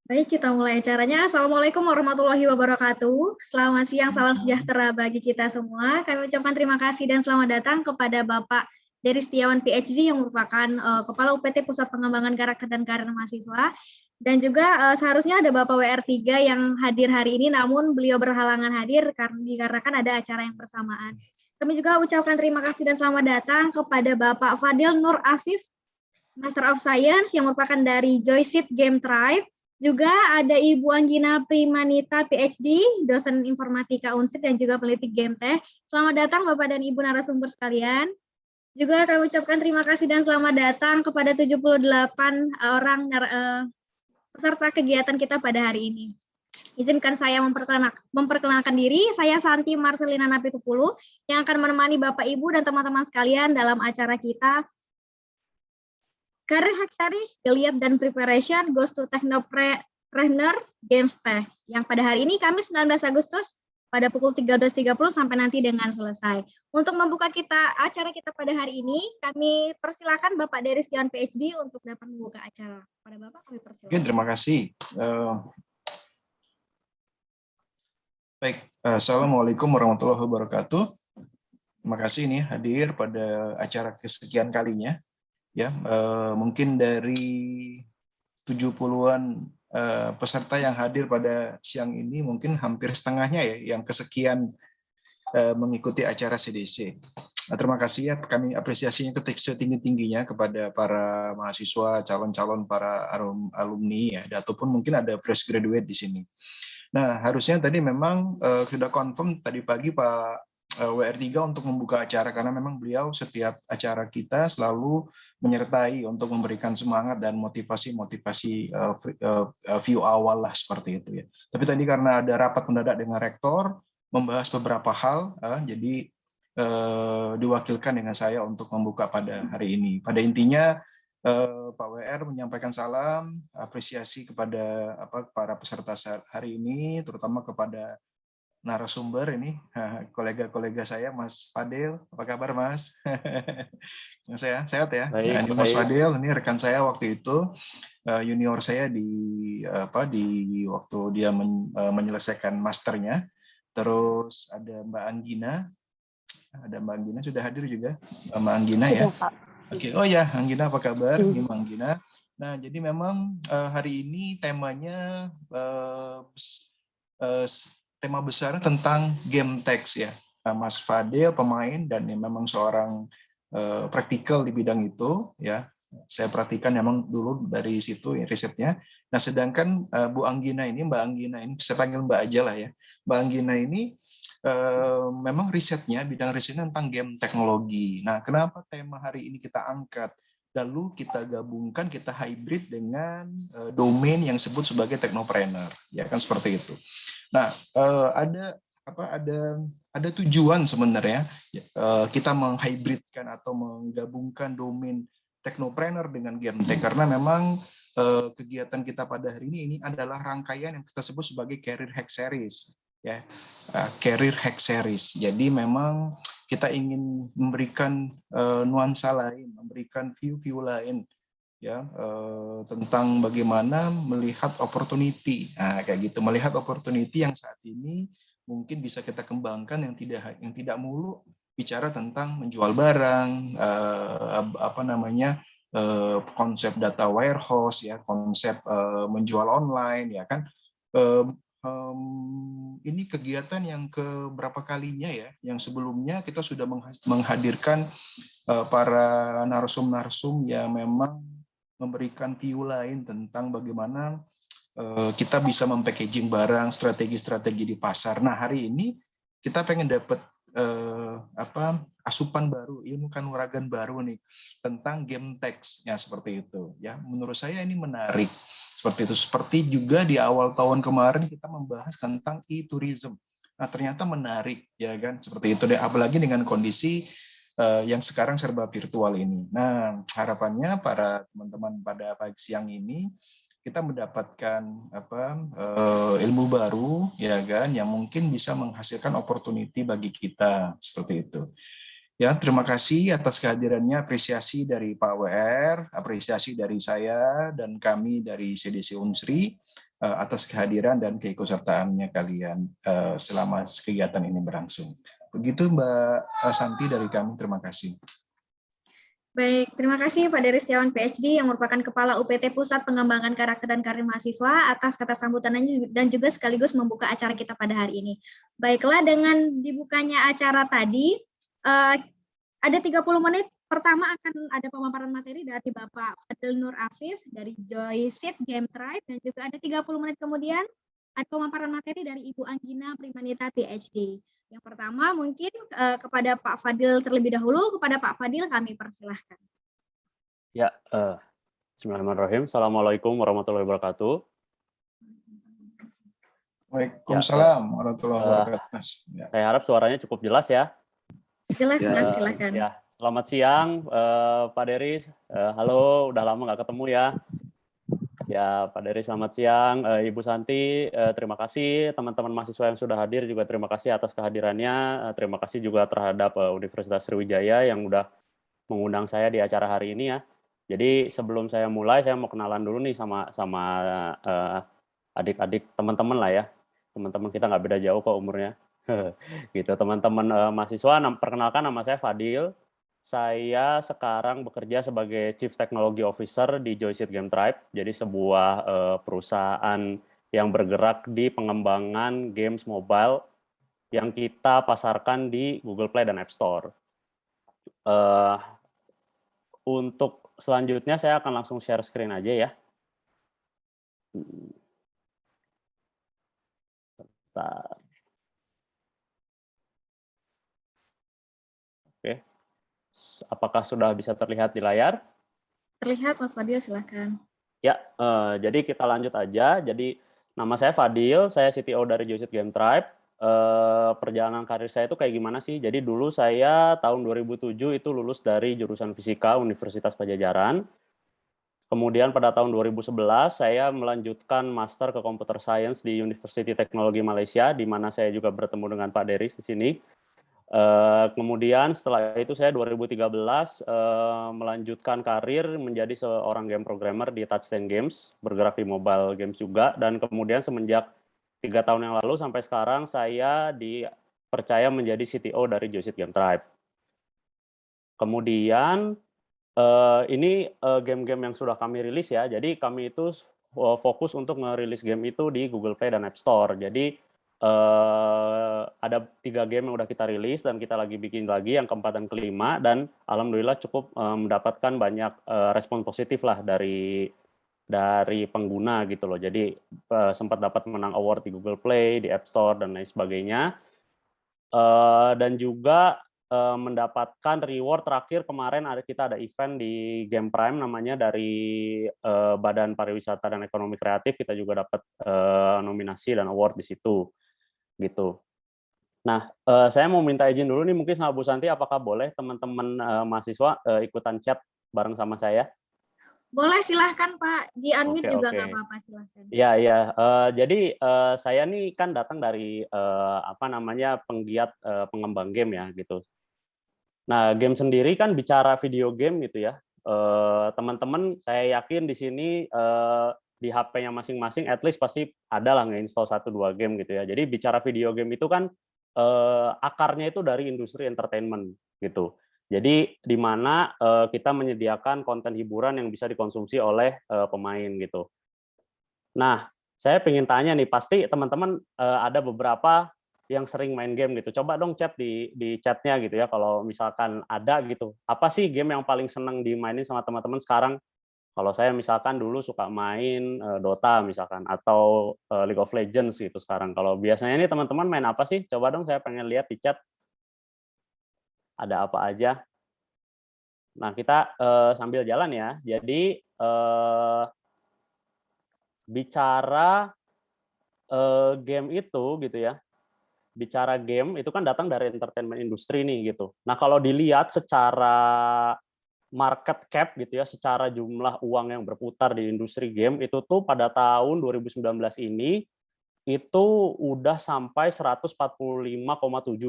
Baik, kita mulai acaranya. Assalamualaikum warahmatullahi wabarakatuh. Selamat siang, salam sejahtera bagi kita semua. Kami ucapkan terima kasih dan selamat datang kepada Bapak Dery Setiawan PhD yang merupakan Kepala UPT Pusat Pengembangan Karakter dan Karir Mahasiswa. Dan juga seharusnya ada Bapak WR3 yang hadir hari ini, namun beliau berhalangan hadir dikarenakan ada acara yang bersamaan. Kami juga ucapkan terima kasih dan selamat datang kepada Bapak Fadil Nur Afif, Master of Science yang merupakan dari Joyseed Game Tribe. Juga ada Ibu Anggina Primanita PhD, dosen informatika Unsri dan juga peneliti Game Tech. Selamat datang Bapak dan Ibu narasumber sekalian. Juga kami ucapkan terima kasih dan selamat datang kepada 78 orang peserta kegiatan kita pada hari ini. Izinkan saya memperkenalkan diri, saya Santi Marcelina Napitupulu yang akan menemani Bapak Ibu dan teman-teman sekalian dalam acara kita Career Hack Series, Geliat dan Preparation Goes to Technopreneur Games Tech, yang pada hari ini Kamis 19 Agustus pada pukul 13.30 sampai nanti dengan selesai. Untuk membuka acara kita pada hari ini, kami persilakan Bapak Dery Setiawan PhD untuk dapat membuka acara. Pada Bapak kami persilakan. Oke, terima kasih. Baik, Assalamualaikum warahmatullahi wabarakatuh. Terima kasih nih hadir pada acara kesekian kalinya. Ya, mungkin dari 70-an peserta yang hadir pada siang ini, mungkin hampir setengahnya ya yang kesekian mengikuti acara CDC. Terima kasih ya, kami apresiasinya setinggi-tingginya kepada para mahasiswa, calon-calon para alumni ya, ataupun mungkin ada fresh graduate di sini. Nah, harusnya tadi memang sudah confirm tadi pagi Pak WR3 untuk membuka acara, karena memang beliau setiap acara kita selalu menyertai untuk memberikan semangat dan motivasi view awal lah seperti itu ya. Tapi tadi karena ada rapat mendadak dengan rektor membahas beberapa hal, jadi diwakilkan dengan saya untuk membuka pada hari ini. Pada intinya Pak WR menyampaikan salam apresiasi kepada para peserta hari ini, terutama kepada narasumber ini, kolega-kolega saya, Mas Fadil. Apa kabar, Mas? Saya sehat ya. Baik, ini Mas Fadil, ini rekan saya waktu itu, junior saya di waktu dia menyelesaikan masternya. Terus ada Mbak Anggina, sudah hadir juga, Mbak Anggina ya. Oke, oh ya, Anggina apa kabar? Ini Mbak Anggina. Nah, jadi memang hari ini temanya tema besar tentang game text ya. Mas Fadil pemain dan memang seorang praktikal di bidang itu ya. Saya perhatikan memang dulu dari situ ya, risetnya. Nah, sedangkan Mbak Anggina ini, saya panggil Mbak aja lah ya. Mbak Anggina ini memang bidang risetnya tentang game teknologi. Nah, kenapa tema hari ini kita angkat? Lalu kita gabungkan, kita hybrid dengan domain yang disebut sebagai technopreneur, ya kan seperti itu. Nah, ada tujuan sebenarnya kita menghybridkan atau menggabungkan domain technopreneur dengan game tech, karena memang kegiatan kita pada hari ini adalah rangkaian yang kita sebut sebagai Career Hack Series. Ya, Career Hack Series. Jadi memang kita ingin memberikan nuansa lain, memberikan view lain ya tentang bagaimana melihat opportunity. Nah, kayak gitu, melihat opportunity yang saat ini mungkin bisa kita kembangkan yang tidak mulu bicara tentang menjual barang, konsep data warehouse ya, konsep menjual online ya kan. Ini kegiatan yang keberapa kalinya ya, yang sebelumnya kita sudah menghadirkan para narsum yang memang memberikan view lain tentang bagaimana kita bisa mempackaging barang, strategi-strategi di pasar. Nah, hari ini kita pengen dapat asupan baru, ilmu kanuragan baru nih tentang game text ya, seperti itu ya. Menurut saya ini menarik seperti itu. Seperti juga di awal tahun kemarin kita membahas tentang e-tourism. Nah, ternyata menarik ya kan, seperti itu deh, apalagi dengan kondisi yang sekarang serba virtual ini. Nah, harapannya para teman-teman pada pagi siang ini kita mendapatkan ilmu baru ya kan, yang mungkin bisa menghasilkan opportunity bagi kita seperti itu. Ya, terima kasih atas kehadirannya, apresiasi dari Pak WR, apresiasi dari saya dan kami dari CDC Unsri. atas kehadiran dan keikutsertaannya kalian selama kegiatan ini berlangsung. Begitu Mbak Santi dari kami, terima kasih. Baik, terima kasih Pak Dery Setiawan PhD yang merupakan Kepala UPT Pusat Pengembangan Karakter dan Karir Mahasiswa atas kata sambutannya dan juga sekaligus membuka acara kita pada hari ini. Baiklah, dengan dibukanya acara tadi, ada 30 menit pertama akan ada pemaparan materi dari Bapak Fadil Nur Afif dari Joyseed Game Tribe, dan juga ada 30 menit kemudian ada pemaparan materi dari Ibu Anggina Primanita PhD. Yang pertama mungkin kepada Pak Fadil terlebih dahulu. Kepada Pak Fadil kami persilahkan. Ya, bismillahirrahmanirrahim. Assalamualaikum warahmatullahi wabarakatuh. Waalaikumsalam warahmatullahi wabarakatuh, Mas. Ya. Saya harap suaranya cukup jelas ya. Jelas, Mas, silakan. Ya, selamat siang Pak Dery. Halo, udah lama nggak ketemu ya. Ya, Pak Dery, selamat siang. Ibu Santi, terima kasih. Teman-teman mahasiswa yang sudah hadir juga terima kasih atas kehadirannya. Terima kasih juga terhadap Universitas Sriwijaya yang udah mengundang saya di acara hari ini ya. Jadi sebelum saya mulai, saya mau kenalan dulu nih sama adik-adik teman-teman lah ya. Teman-teman kita nggak beda jauh kok umurnya. Gitu, teman-teman mahasiswa, perkenalkan nama saya Fadil. Saya sekarang bekerja sebagai Chief Technology Officer di Joyseed Game Tribe, jadi sebuah perusahaan yang bergerak di pengembangan games mobile yang kita pasarkan di Google Play dan App Store. Untuk selanjutnya saya akan langsung share screen aja ya. Bentar. Oke. Apakah sudah bisa terlihat di layar? Terlihat, Mas Fadil, silakan. Ya, jadi kita lanjut aja. Jadi nama saya Fadil, saya CTO dari Joyseed Game Tribe. Perjalanan karir saya itu kayak gimana sih? Jadi dulu saya tahun 2007 itu lulus dari jurusan Fisika Universitas Padjadjaran. Kemudian pada tahun 2011 saya melanjutkan master ke Computer Science di University Technology Malaysia, di mana saya juga bertemu dengan Pak Dery di sini. Kemudian setelah itu saya 2013 melanjutkan karir menjadi seorang game programmer di Touchstone Games, bergerak di mobile games juga, dan kemudian semenjak 3 tahun yang lalu sampai sekarang saya dipercaya menjadi CTO dari Joyseed Game Tribe. Kemudian ini game-game yang sudah kami rilis ya, jadi kami itu fokus untuk ngerilis game itu di Google Play dan App Store. Jadi ada 3 game yang udah kita rilis dan kita lagi bikin lagi yang keempat dan kelima, dan alhamdulillah cukup mendapatkan banyak respon positif lah dari pengguna gitu loh. Jadi sempat dapat menang award di Google Play, di App Store dan lain sebagainya. Dan juga mendapatkan reward terakhir kemarin kita ada event di Game Prime namanya dari Badan Pariwisata dan Ekonomi Kreatif, kita juga dapat nominasi dan award di situ. Gitu. Nah, saya mau minta izin dulu nih mungkin sama Bu Santi, apakah boleh teman-teman mahasiswa ikutan chat bareng sama saya? Boleh, silahkan Pak. Di-unmute juga nggak apa-apa, silahkan. Iya. Jadi saya nih kan datang dari penggiat pengembang game ya gitu. Nah, game sendiri kan bicara video game gitu ya. Teman-teman saya yakin di sini di HP-nya masing-masing at least pasti ada lah nge-install 1-2 game gitu ya. Jadi bicara video game itu kan akarnya itu dari industri entertainment gitu. Jadi di mana kita menyediakan konten hiburan yang bisa dikonsumsi oleh pemain gitu. Nah, saya pengen tanya nih, pasti teman-teman ada beberapa yang sering main game gitu. Coba dong chat di chatnya gitu ya, kalau misalkan ada gitu. Apa sih game yang paling seneng dimainin sama teman-teman sekarang? Kalau saya misalkan dulu suka main Dota misalkan, atau League of Legends gitu sekarang. Kalau biasanya ini teman-teman main apa sih? Coba dong, saya pengen lihat di chat. Ada apa aja? Nah, kita sambil jalan ya. Jadi bicara game itu gitu ya. Bicara game itu kan datang dari entertainment industri nih gitu. Nah, kalau dilihat secara market cap gitu ya, secara jumlah uang yang berputar di industri game itu tuh pada tahun 2019 ini itu udah sampai 145,7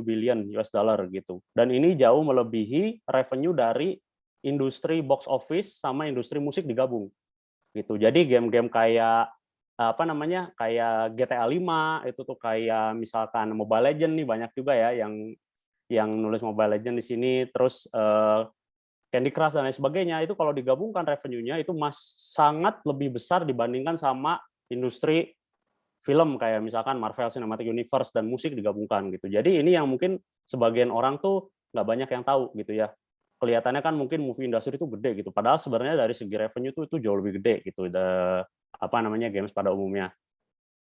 billion US dollar gitu. Dan ini jauh melebihi revenue dari industri box office sama industri musik digabung gitu. Jadi game-game kayak apa namanya, kayak GTA 5 itu tuh, kayak misalkan Mobile Legends nih banyak juga ya yang nulis Mobile Legends di sini, terus Candy Crush dan lain sebagainya, itu kalau digabungkan revenue-nya itu sangat lebih besar dibandingkan sama industri film kayak misalkan Marvel Cinematic Universe dan musik digabungkan gitu. Jadi ini yang mungkin sebagian orang tuh nggak banyak yang tahu gitu ya. Kelihatannya kan mungkin movie industry itu gede gitu, padahal sebenarnya dari segi revenue tuh itu jauh lebih gede gitu, apa namanya, games pada umumnya.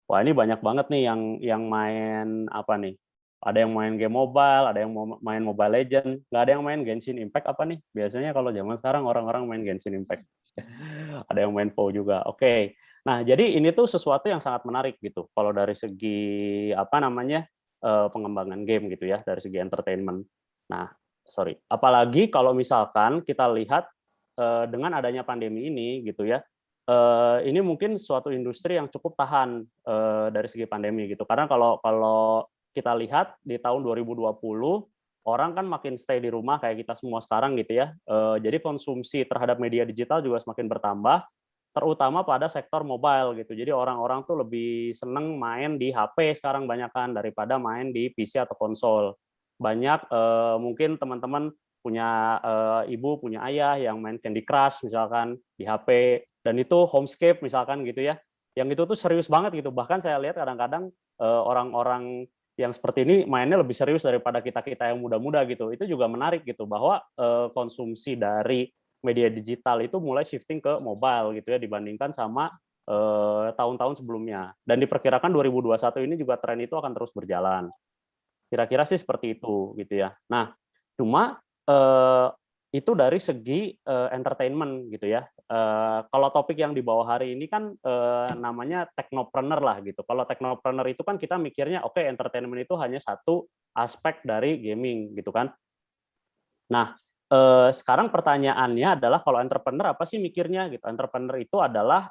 Wah, ini banyak banget nih yang main apa nih, ada yang main game mobile, ada yang mau main Mobile Legends, nggak ada yang main Genshin Impact apa nih? Biasanya kalau zaman sekarang orang-orang main Genshin Impact. Ada yang main PoE juga. Oke. Nah, jadi ini tuh sesuatu yang sangat menarik gitu. Kalau dari segi apa namanya, pengembangan game gitu ya, dari segi entertainment. Nah, sorry. Apalagi kalau misalkan kita lihat dengan adanya pandemi ini gitu ya, ini mungkin suatu industri yang cukup tahan dari segi pandemi gitu. Karena kalau kita lihat di tahun 2020 orang kan makin stay di rumah kayak kita semua sekarang gitu ya. Jadi konsumsi terhadap media digital juga semakin bertambah, terutama pada sektor mobile gitu. Jadi orang-orang tuh lebih seneng main di HP sekarang banyakan daripada main di PC atau konsol. Banyak mungkin teman-teman punya ibu, punya ayah yang main Candy Crush misalkan di HP, dan itu Homescape misalkan gitu ya. Yang itu tuh serius banget gitu. Bahkan saya lihat kadang-kadang orang-orang yang seperti ini mainnya lebih serius daripada kita-kita yang muda-muda gitu. Itu juga menarik gitu, bahwa konsumsi dari media digital itu mulai shifting ke mobile gitu ya, dibandingkan sama tahun-tahun sebelumnya. Dan diperkirakan 2021 ini juga tren itu akan terus berjalan. Kira-kira sih seperti itu gitu ya. Nah, cuma itu dari segi entertainment gitu ya. Kalau topik yang dibawa hari ini kan namanya technopreneur lah gitu. Kalau technopreneur itu kan kita mikirnya oke, entertainment itu hanya satu aspek dari gaming gitu kan. Nah, sekarang pertanyaannya adalah kalau entrepreneur apa sih mikirnya gitu. Entrepreneur itu adalah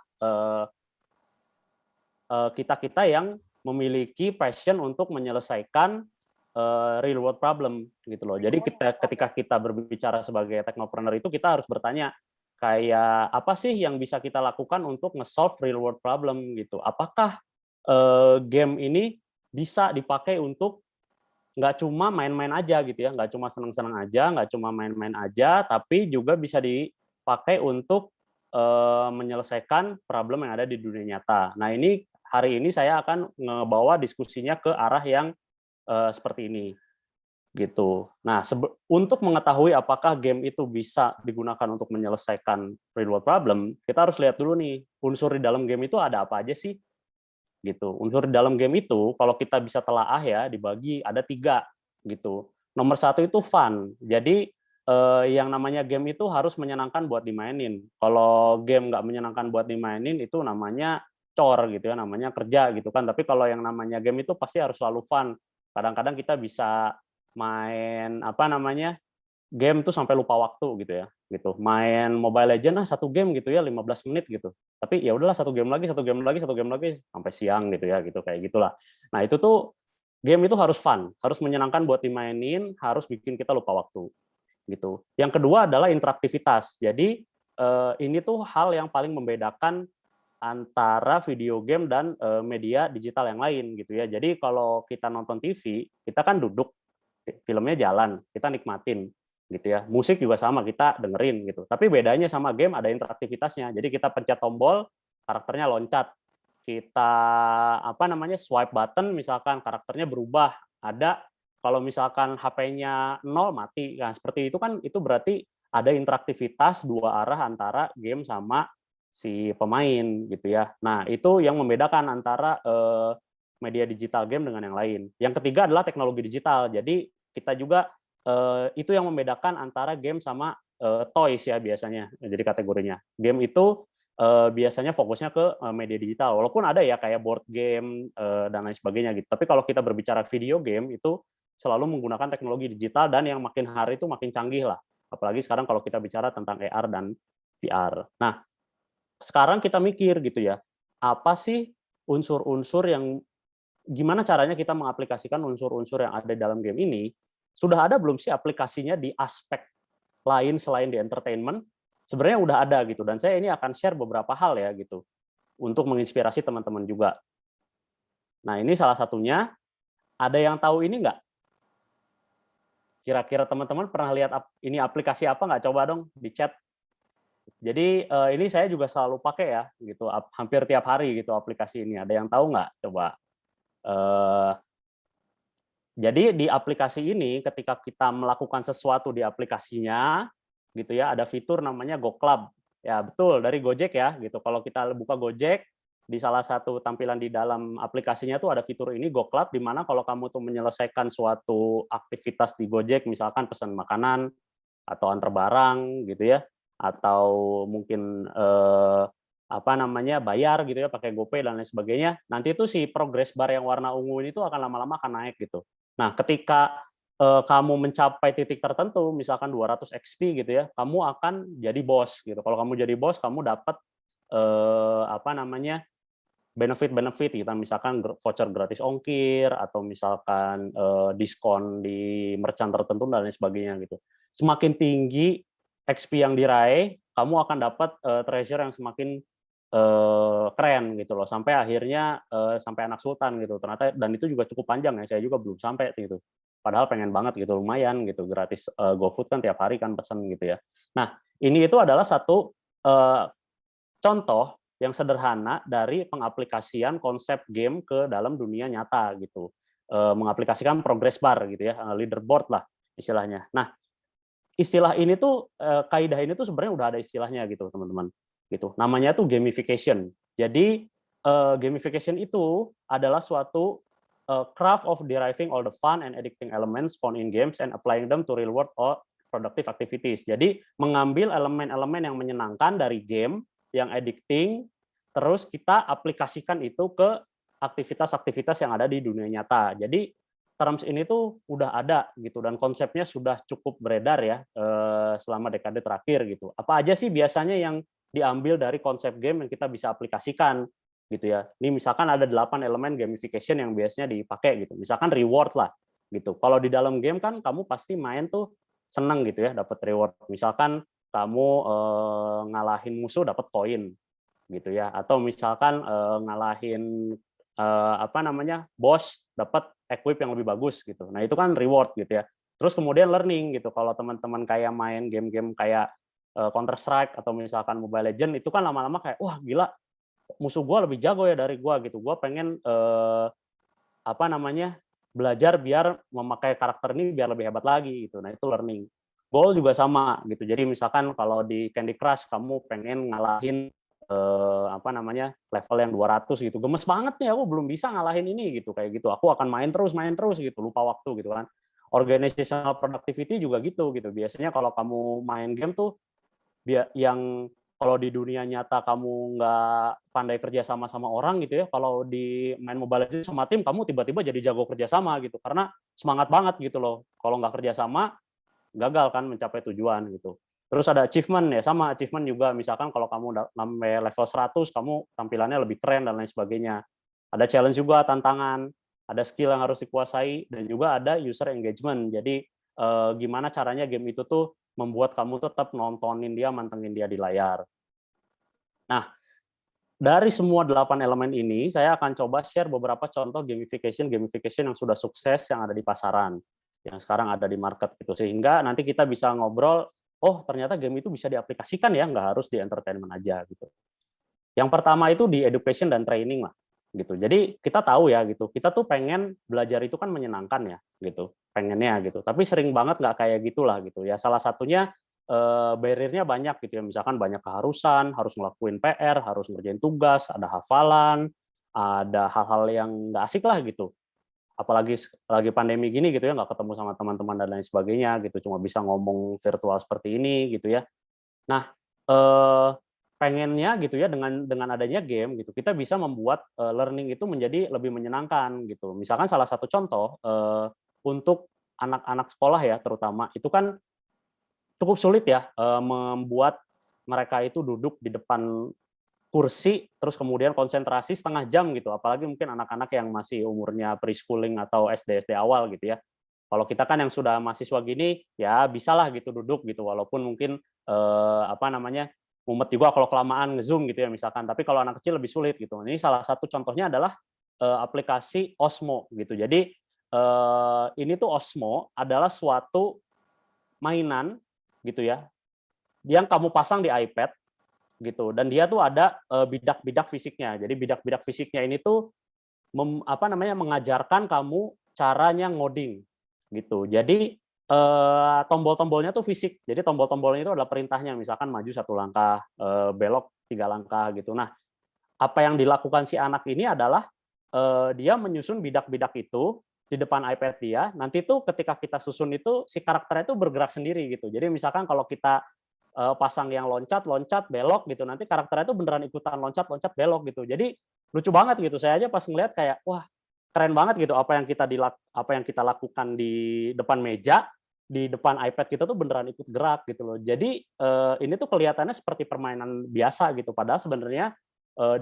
kita-kita yang memiliki passion untuk menyelesaikan real world problem gitu loh. Jadi ketika kita berbicara sebagai technopreneur itu kita harus bertanya kayak apa sih yang bisa kita lakukan untuk nge-solve real world problem gitu. Apakah game ini bisa dipakai untuk nggak cuma main-main aja gitu ya, nggak cuma seneng-seneng aja, nggak cuma main-main aja, tapi juga bisa dipakai untuk menyelesaikan problem yang ada di dunia nyata. Nah, ini hari ini saya akan ngebawa diskusinya ke arah yang seperti ini gitu. Nah, untuk mengetahui apakah game itu bisa digunakan untuk menyelesaikan real world problem, kita harus lihat dulu nih unsur di dalam game itu ada apa aja sih gitu. Unsur di dalam game itu kalau kita bisa telaah ya, dibagi ada 3 gitu. Nomor 1 itu fun. Jadi yang namanya game itu harus menyenangkan buat dimainin. Kalau game nggak menyenangkan buat dimainin itu namanya cor gitu ya, namanya kerja gitu kan. Tapi kalau yang namanya game itu pasti harus selalu fun. Kadang-kadang kita bisa main apa namanya, game tuh sampai lupa waktu gitu ya, gitu. Main Mobile Legends 1 game gitu ya 15 menit gitu. Tapi ya udahlah 1 game lagi, 1 game lagi, 1 game lagi sampai siang gitu ya, gitu kayak gitulah. Nah, itu tuh game itu harus fun, harus menyenangkan buat dimainin, harus bikin kita lupa waktu gitu. Yang kedua adalah interaktivitas. Jadi ini tuh hal yang paling membedakan antara video game dan media digital yang lain gitu ya. Jadi kalau kita nonton TV, kita kan duduk, filmnya jalan, kita nikmatin gitu ya. Musik juga sama, kita dengerin gitu. Tapi bedanya sama game ada interaktivitasnya. Jadi kita pencet tombol, karakternya loncat. Kita apa namanya, swipe button misalkan karakternya berubah. Ada kalau misalkan HP-nya 0 mati. Nah, seperti itu kan itu berarti ada interaktivitas 2 arah antara game sama si pemain gitu ya. Nah, itu yang membedakan antara media digital game dengan yang lain. Yang ketiga adalah teknologi digital. Jadi kita juga itu yang membedakan antara game sama toys ya biasanya. Jadi kategorinya. Game itu biasanya fokusnya ke media digital. Walaupun ada ya kayak board game dan lain sebagainya gitu. Tapi kalau kita berbicara video game itu selalu menggunakan teknologi digital dan yang makin hari itu makin canggih lah. Apalagi sekarang kalau kita bicara tentang AR dan VR. Nah, sekarang kita mikir gitu ya, apa sih unsur-unsur yang gimana caranya kita mengaplikasikan unsur-unsur yang ada dalam game ini? Sudah ada belum sih aplikasinya di aspek lain selain di entertainment? Sebenarnya udah ada gitu, dan saya ini akan share beberapa hal ya gitu. untuk menginspirasi teman-teman juga. Nah, ini salah satunya. Ada yang tahu ini nggak? Kira-kira teman-teman pernah lihat ini aplikasi apa nggak? Coba dong di chat. Jadi ini saya juga selalu pakai ya, gitu. Hampir tiap hari gitu aplikasi ini. Ada yang tahu nggak? Coba. Jadi di aplikasi ini ketika kita melakukan sesuatu di aplikasinya, gitu ya, ada fitur namanya Go Club. Ya betul, dari Gojek ya, gitu. Kalau kita buka Gojek, di salah satu tampilan di dalam aplikasinya tuh ada fitur ini Go Club, di mana kalau kamu tuh menyelesaikan suatu aktivitas di Gojek, misalkan pesan makanan atau antar barang gitu ya, atau mungkin apa namanya bayar gitu ya pakai GoPay dan lain sebagainya, nanti itu si progress bar yang warna ungu ini tuh akan lama-lama akan naik gitu. Nah, ketika kamu mencapai titik tertentu, misalkan 200 XP gitu ya, kamu akan jadi bos gitu. Kalau kamu jadi bos, kamu dapat apa namanya benefit gitu, misalkan voucher gratis ongkir atau misalkan diskon di merchant tertentu dan lain sebagainya gitu. Semakin tinggi XP yang diraih, kamu akan dapat treasure yang semakin keren gitu loh, sampai akhirnya sampai anak sultan gitu. Ternyata dan itu juga cukup panjang ya, saya juga belum sampai gitu. Padahal pengen banget gitu, lumayan gitu, gratis GoFood kan tiap hari kan pesen gitu ya. Nah, ini itu adalah satu contoh yang sederhana dari pengaplikasian konsep game ke dalam dunia nyata gitu. Mengaplikasikan progress bar gitu ya, leaderboard lah istilahnya. Nah, istilah ini tuh kaidah ini tuh sebenarnya udah ada istilahnya gitu, teman-teman. Gitu. Namanya tuh gamification. Jadi gamification itu adalah suatu craft of deriving all the fun and addicting elements found in games and applying them to real world or productive activities. Jadi mengambil elemen-elemen yang menyenangkan dari game yang addicting, terus kita aplikasikan itu ke aktivitas-aktivitas yang ada di dunia nyata. Jadi terms ini tuh udah ada gitu dan konsepnya sudah cukup beredar ya selama dekade terakhir gitu. Apa aja sih biasanya yang diambil dari konsep game yang kita bisa aplikasikan gitu ya. Ini misalkan ada 8 elemen gamification yang biasanya dipakai gitu. Misalkan reward lah gitu. Kalau di dalam game kan kamu pasti main tuh seneng gitu ya, dapat reward. Misalkan kamu ngalahin musuh dapat koin gitu ya, atau misalkan ngalahin apa namanya bos dapat equip yang lebih bagus gitu. Nah itu kan reward gitu ya. Terus kemudian learning gitu. Kalau teman-teman kayak main game-game kayak Counter Strike atau misalkan Mobile Legend itu kan lama-lama kayak wah gila musuh gue lebih jago ya dari gue gitu. Gue pengen apa namanya belajar biar memakai karakter ini biar lebih hebat lagi gitu. Nah itu learning. Goal juga sama gitu. Jadi misalkan kalau di Candy Crush kamu pengen ngalahin apa namanya level yang 200 gitu. Gemes banget nih aku belum bisa ngalahin ini gitu kayak gitu. Aku akan main terus gitu, lupa waktu gitu kan. Organizational productivity juga gitu. Biasanya kalau kamu main game tuh yang kalau di dunia nyata kamu nggak pandai kerja sama orang gitu ya, kalau di main Mobile Legends sama tim kamu tiba-tiba jadi jago kerja sama gitu karena semangat banget gitu loh. Kalau nggak kerja sama gagal kan mencapai tujuan gitu. Terus ada achievement ya, sama achievement juga misalkan kalau kamu sampai level 100 kamu tampilannya lebih keren dan lain sebagainya. Ada challenge juga, tantangan, ada skill yang harus dikuasai dan juga ada user engagement. Jadi gimana caranya game itu tuh membuat kamu tetap nontonin dia, mantengin dia di layar. Nah, dari semua 8 elemen ini saya akan coba share beberapa contoh gamification yang sudah sukses yang ada di pasaran, yang sekarang ada di market gitu, sehingga nanti kita bisa ngobrol, oh ternyata game itu bisa diaplikasikan ya, nggak harus di entertainment aja gitu. Yang pertama itu di education dan training lah gitu. Jadi kita tahu ya gitu, kita tuh pengen belajar itu kan menyenangkan ya gitu, pengennya gitu. Tapi sering banget nggak kayak gitulah gitu ya. Salah satunya barrier-nya banyak gitu ya, misalkan banyak keharusan, harus ngelakuin PR, harus ngerjain tugas, ada hafalan, ada hal-hal yang nggak asik lah gitu. Apalagi lagi pandemi gini gitu ya, nggak ketemu sama teman-teman dan lain sebagainya gitu, cuma bisa ngomong virtual seperti ini gitu ya. Nah, pengennya gitu ya dengan adanya game gitu, kita bisa membuat learning itu menjadi lebih menyenangkan gitu. Misalkan salah satu contoh untuk anak-anak sekolah ya terutama, itu kan cukup sulit ya membuat mereka itu duduk di depan kursi terus kemudian konsentrasi setengah jam gitu, apalagi mungkin anak-anak yang masih umurnya preschooling atau SD awal gitu ya. Kalau kita kan yang sudah mahasiswa gini ya bisalah gitu duduk gitu, walaupun mungkin apa namanya mumet juga kalau kelamaan nge-zoom gitu ya misalkan. Tapi kalau anak kecil lebih sulit gitu. Ini salah satu contohnya adalah aplikasi Osmo gitu. Jadi ini tuh Osmo adalah suatu mainan gitu ya yang kamu pasang di iPad gitu, dan dia tuh ada bidak-bidak fisiknya. Jadi bidak-bidak fisiknya ini tuh mengajarkan kamu caranya ngoding gitu. Jadi tombol-tombolnya tuh fisik. Jadi tombol-tombolnya itu adalah perintahnya, misalkan maju 1 langkah, belok 3 langkah gitu. Nah, apa yang dilakukan si anak ini adalah dia menyusun bidak-bidak itu di depan iPad dia. Nanti tuh ketika kita susun itu si karakternya itu bergerak sendiri gitu. Jadi misalkan kalau kita pasang yang loncat, belok gitu, nanti karakternya itu beneran ikutan loncat, belok gitu. Jadi lucu banget gitu. Saya aja pas ngeliat kayak wah keren banget gitu apa yang kita lakukan di depan meja, di depan iPad kita tuh beneran ikut gerak gitu loh. Jadi ini tuh kelihatannya seperti permainan biasa gitu. Padahal sebenarnya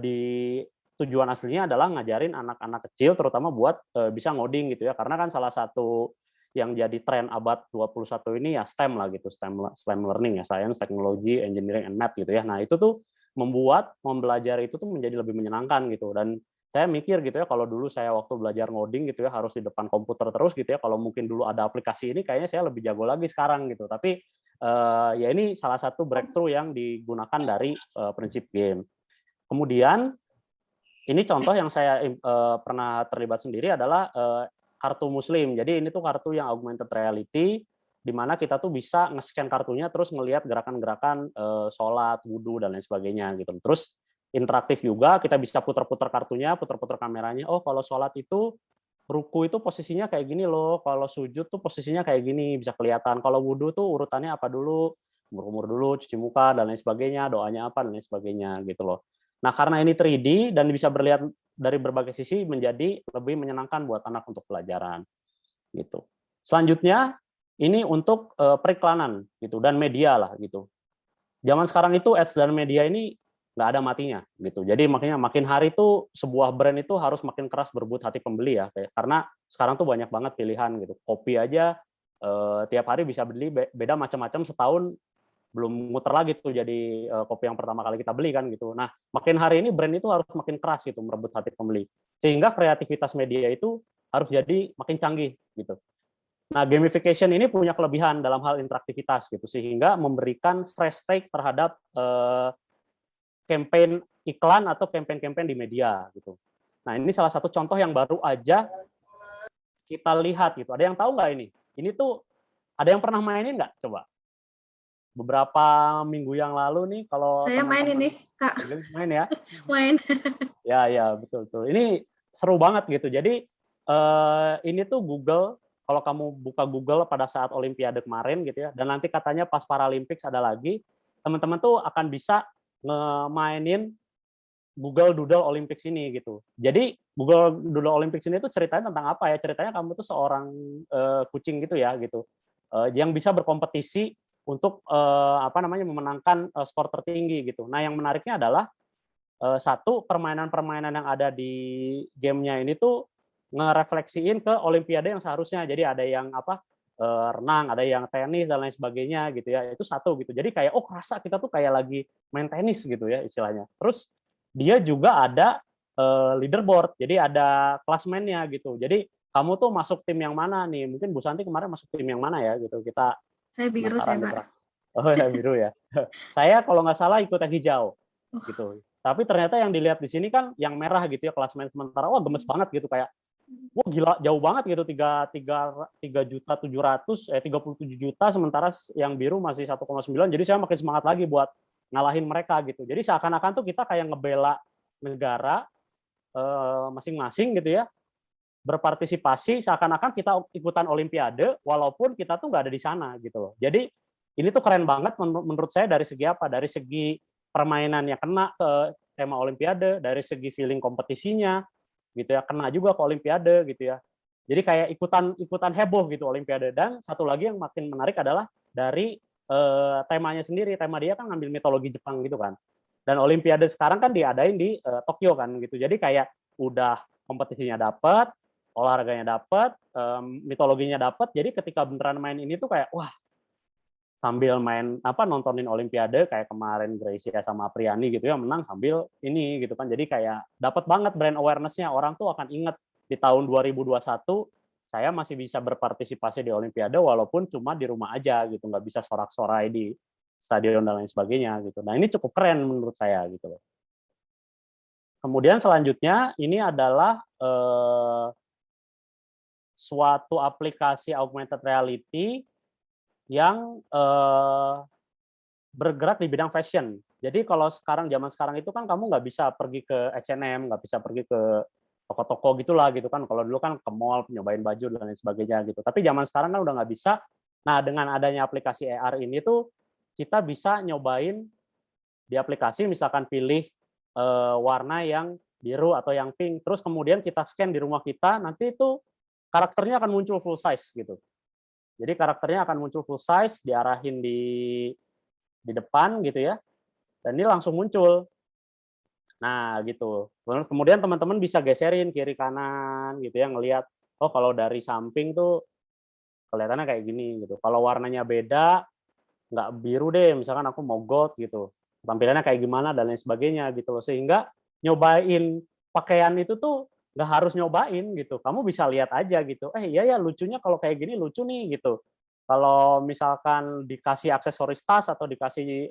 di tujuan aslinya adalah ngajarin anak-anak kecil terutama buat bisa ngoding gitu ya. Karena kan salah satu yang jadi tren abad 21 ini ya STEM lah gitu, STEM learning ya, science, technology, engineering, and math gitu ya. Nah, itu tuh membuat mempelajari itu tuh menjadi lebih menyenangkan gitu. Dan saya mikir gitu ya, kalau dulu saya waktu belajar ngoding gitu ya, harus di depan komputer terus gitu ya, kalau mungkin dulu ada aplikasi ini, kayaknya saya lebih jago lagi sekarang gitu. Tapi ya ini salah satu breakthrough yang digunakan dari prinsip game. Kemudian, ini contoh yang saya pernah terlibat sendiri adalah kartu Muslim. Jadi ini tuh kartu yang augmented reality, di mana kita tuh bisa nge-scan kartunya terus ngelihat gerakan-gerakan sholat, wudhu, dan lain sebagainya gitu. Terus interaktif juga, kita bisa putar-putar kartunya, putar-putar kameranya. Oh, kalau sholat itu ruku itu posisinya kayak gini loh, kalau sujud tuh posisinya kayak gini, bisa kelihatan. Kalau wudhu tuh urutannya apa dulu, umur dulu, cuci muka, dan lain sebagainya, doanya apa, dan lain sebagainya gitu loh. Nah, karena ini 3D dan bisa berlihat dari berbagai sisi menjadi lebih menyenangkan buat anak untuk pelajaran gitu. Selanjutnya ini untuk periklanan gitu dan media lah gitu. Zaman sekarang itu ads dan media ini nggak ada matinya gitu. Jadi makanya makin hari itu sebuah brand itu harus makin keras berebut hati pembeli ya. Karena sekarang tuh banyak banget pilihan gitu. Kopi aja tiap hari bisa beli beda macam-macam, setahun belum muter lagi tuh jadi kopi yang pertama kali kita beli kan gitu. Nah, makin hari ini brand itu harus makin keras gitu merebut hati pembeli. Sehingga kreativitas media itu harus jadi makin canggih gitu. Nah, gamification ini punya kelebihan dalam hal interaktivitas gitu sehingga memberikan fresh take terhadap campaign iklan atau campaign-campaign di media gitu. Nah, ini salah satu contoh yang baru aja kita lihat gitu. Ada yang tahu nggak ini? Ini tuh ada yang pernah mainin nggak? Coba. Beberapa minggu yang lalu nih kalau saya main ini Kak, main ya main ya betul ini seru banget gitu. Jadi ini tuh Google, kalau kamu buka Google pada saat Olimpiade kemarin gitu ya, dan nanti katanya pas Paralympics ada lagi, teman-teman tuh akan bisa ngemainin Google Doodle Olympics ini gitu. Jadi Google Doodle Olympics ini tuh ceritanya tentang apa ya? Ceritanya kamu tuh seorang kucing gitu ya gitu, yang bisa berkompetisi untuk memenangkan skor tertinggi gitu. Nah, yang menariknya adalah satu permainan-permainan yang ada di gamenya ini tuh ngerefleksiin ke Olimpiade yang seharusnya. Jadi ada yang renang, ada yang tenis dan lain sebagainya gitu ya. Itu satu gitu. Jadi kayak kerasa kita tuh kayak lagi main tenis gitu ya istilahnya. Terus dia juga ada leaderboard. Jadi ada klasmennya gitu. Jadi kamu tuh masuk tim yang mana nih? Mungkin Bu Santi kemarin masuk tim yang mana ya gitu. Saya biru, saya Pak. Oh ya, biru ya. Saya kalau nggak salah ikut yang hijau gitu. Tapi ternyata yang dilihat di sini kan yang merah gitu ya, klasmen sementara. Wah, gemes banget gitu, kayak wah gila jauh banget gitu, 37 juta, sementara yang biru masih 1,9. Jadi saya makin semangat lagi buat ngalahin mereka gitu. Jadi seakan-akan tuh kita kayak ngebela negara masing-masing gitu ya, berpartisipasi seakan-akan kita ikutan Olimpiade walaupun kita tuh nggak ada di sana gitu loh. Jadi ini tuh keren banget menurut saya dari segi apa? Dari segi permainannya kena ke tema Olimpiade, dari segi feeling kompetisinya gitu ya, kena juga ke Olimpiade gitu ya. Jadi kayak ikutan heboh gitu Olimpiade. Dan satu lagi yang makin menarik adalah dari temanya sendiri. Tema dia kan ngambil mitologi Jepang gitu kan. Dan Olimpiade sekarang kan diadain di Tokyo kan gitu. Jadi kayak udah kompetisinya dapat, olahraganya dapat, mitologinya dapat. Jadi ketika beneran main ini tuh kayak wah sambil main nontonin Olimpiade kayak kemarin Gracia sama Apriani gitu ya, menang sambil ini gitu kan. Jadi kayak dapat banget brand awareness-nya, orang tuh akan inget di tahun 2021 saya masih bisa berpartisipasi di Olimpiade walaupun cuma di rumah aja gitu, nggak bisa sorak-sorai di stadion dan lain sebagainya gitu. Nah, ini cukup keren menurut saya gitu loh. Kemudian selanjutnya ini adalah suatu aplikasi augmented reality yang bergerak di bidang fashion. Jadi kalau zaman sekarang itu kan kamu nggak bisa pergi ke H&M, nggak bisa pergi ke toko-toko gitulah gitu kan. Kalau dulu kan ke mall nyobain baju dan lain sebagainya gitu. Tapi zaman sekarang kan udah nggak bisa. Nah, dengan adanya aplikasi AR ini tuh kita bisa nyobain di aplikasi, misalkan pilih warna yang biru atau yang pink, terus kemudian kita scan di rumah kita, nanti itu karakternya akan muncul full size gitu. Jadi karakternya akan muncul full size, diarahin di depan gitu ya, dan ini langsung muncul. Nah gitu. Kemudian teman-teman bisa geserin kiri kanan gitu ya, ngelihat oh kalau dari samping tuh kelihatannya kayak gini gitu. Kalau warnanya beda, nggak biru deh, misalkan aku mau gold gitu, tampilannya kayak gimana dan lain sebagainya gitu loh. Sehingga nyobain pakaian itu tuh nggak harus nyobain gitu, kamu bisa lihat aja gitu, iya ya lucunya kalau kayak gini lucu nih gitu. Kalau misalkan dikasih aksesoris tas atau dikasih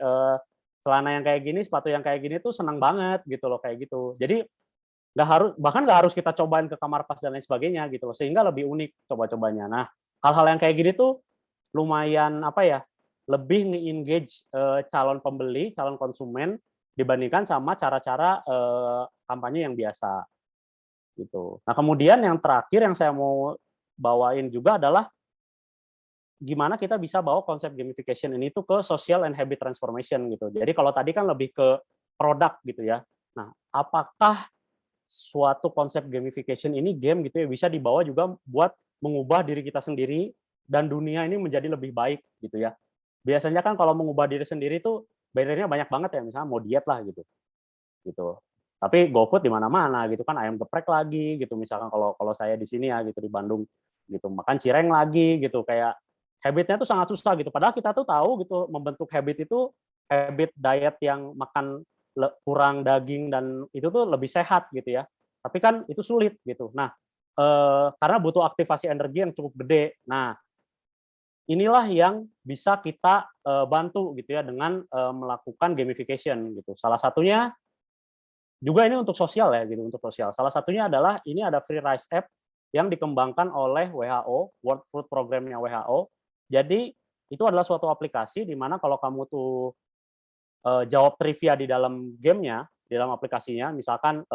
celana yang kayak gini, sepatu yang kayak gini tuh senang banget gitu loh kayak gitu. Jadi bahkan nggak harus kita cobain ke kamar pas dan lain sebagainya gitu loh, sehingga lebih unik coba-cobanya. Nah, hal-hal yang kayak gini tuh lumayan lebih nge-engage calon pembeli, calon konsumen dibandingkan sama cara-cara kampanye yang biasa gitu. Nah, kemudian yang terakhir yang saya mau bawain juga adalah gimana kita bisa bawa konsep gamification ini tuh ke social and habit transformation gitu. Jadi kalau tadi kan lebih ke produk gitu ya. Nah, apakah suatu konsep gamification ini game gitu ya bisa dibawa juga buat mengubah diri kita sendiri dan dunia ini menjadi lebih baik gitu ya. Biasanya kan kalau mengubah diri sendiri tuh barrier-nya banyak banget ya, misalnya mau diet lah gitu. Gitu. Tapi GoFood di mana-mana gitu kan, ayam geprek lagi gitu, misalkan kalau kalau saya di sini ya gitu di Bandung gitu, makan cireng lagi gitu, kayak habit-nya tuh sangat susah gitu. Padahal kita tuh tahu gitu membentuk habit itu habit diet yang makan kurang daging dan itu tuh lebih sehat gitu ya. Tapi kan itu sulit gitu. Nah, karena butuh aktivasi energi yang cukup gede. Nah, inilah yang bisa kita bantu gitu ya dengan melakukan gamification gitu. Salah satunya juga ini untuk sosial ya gitu, untuk sosial. Salah satunya adalah ini ada Free Rice App yang dikembangkan oleh WHO, World Food Program-nya WHO. Jadi itu adalah suatu aplikasi di mana kalau kamu tuh jawab trivia di dalam gamenya, di dalam aplikasinya, misalkan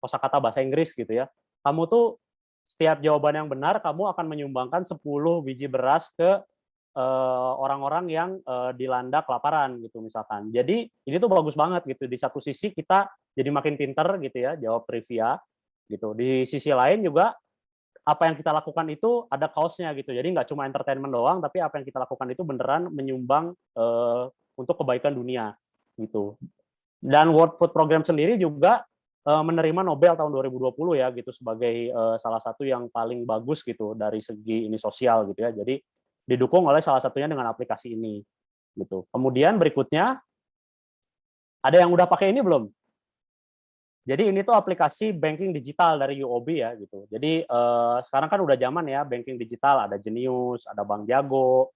kosakata bahasa Inggris gitu ya, kamu tuh setiap jawaban yang benar kamu akan menyumbangkan 10 biji beras ke orang-orang yang dilanda kelaparan gitu misalkan. Jadi ini tuh bagus banget gitu. Di satu sisi kita jadi makin pinter gitu ya jawab trivia gitu. Di sisi lain juga apa yang kita lakukan itu ada kaosnya gitu. Jadi nggak cuma entertainment doang, tapi apa yang kita lakukan itu beneran menyumbang untuk kebaikan dunia gitu. Dan World Food Program sendiri juga menerima Nobel tahun 2020 ya gitu sebagai salah satu yang paling bagus gitu dari segi ini sosial gitu ya. Jadi didukung oleh salah satunya dengan aplikasi ini gitu. Kemudian berikutnya ada yang udah pakai ini belum? Jadi ini tuh aplikasi banking digital dari UOB ya gitu. Jadi sekarang kan udah zaman ya banking digital, ada Genius, ada Bank Jago,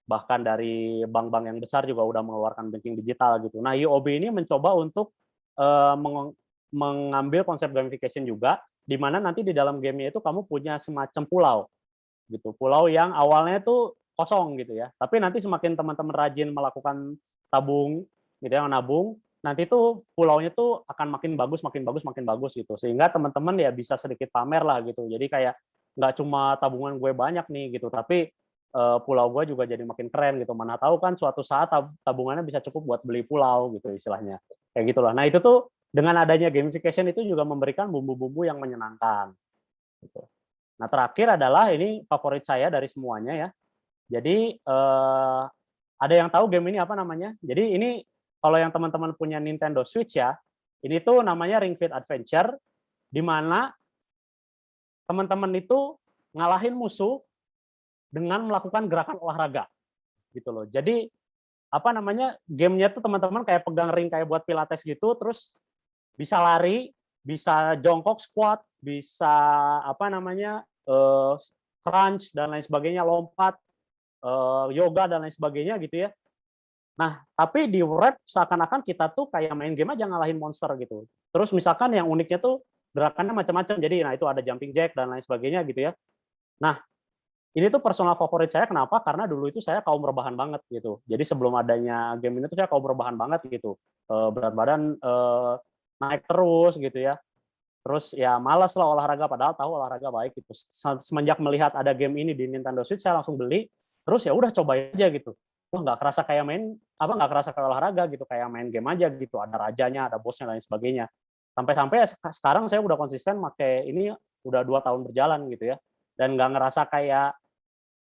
bahkan dari bank-bank yang besar juga udah mengeluarkan banking digital gitu. Nah, UOB ini mencoba untuk mengambil konsep gamification juga, di mana nanti di dalam gamenya itu kamu punya semacam pulau gitu. Pulau yang awalnya itu kosong gitu ya. Tapi nanti semakin teman-teman rajin melakukan tabung gitu ya, nabung, nanti tuh pulaunya tuh akan makin bagus, makin bagus, makin bagus gitu. Sehingga teman-teman ya bisa sedikit pamer lah gitu. Jadi kayak nggak cuma tabungan gue banyak nih gitu, tapi pulau gue juga jadi makin keren gitu. Mana tahu kan suatu saat tabungannya bisa cukup buat beli pulau gitu istilahnya. Kayak gitulah. Nah, itu tuh dengan adanya gamification itu juga memberikan bumbu-bumbu yang menyenangkan gitu. Nah, terakhir adalah ini favorit saya dari semuanya ya. Jadi ada yang tahu game ini apa namanya? Jadi ini kalau yang teman-teman punya Nintendo Switch ya, ini tuh namanya Ring Fit Adventure, di mana teman-teman itu ngalahin musuh dengan melakukan gerakan olahraga. gitu loh. Jadi apa namanya, gamenya tuh teman-teman kayak pegang ring kayak buat pilates gitu, terus bisa lari, bisa jongkok squat, bisa apa namanya, crunch dan lain sebagainya, lompat, yoga dan lain sebagainya gitu ya. Nah, tapi di Wrath seakan-akan kita tuh kayak main game aja ngalahin monster gitu. Terus misalkan yang uniknya tuh gerakannya macam-macam. Jadi nah itu ada jumping jack dan lain sebagainya gitu ya. Nah, ini tuh personal favorit saya kenapa? Karena dulu itu saya kaum rebahan banget gitu. Jadi sebelum adanya game ini tuh saya kaum rebahan banget gitu. Berat badan naik terus gitu ya. Terus ya malas lah olahraga padahal tahu olahraga baik gitu. Semenjak melihat ada game ini di Nintendo Switch saya langsung beli. Terus ya udah coba aja gitu. Wah nggak kerasa kayak nggak kerasa kayak olahraga gitu, kayak main game aja gitu. Ada rajanya, ada bosnya dan lain sebagainya. Sampai-sampai sekarang saya udah konsisten pakai ini udah 2 tahun berjalan gitu ya. Dan nggak ngerasa kayak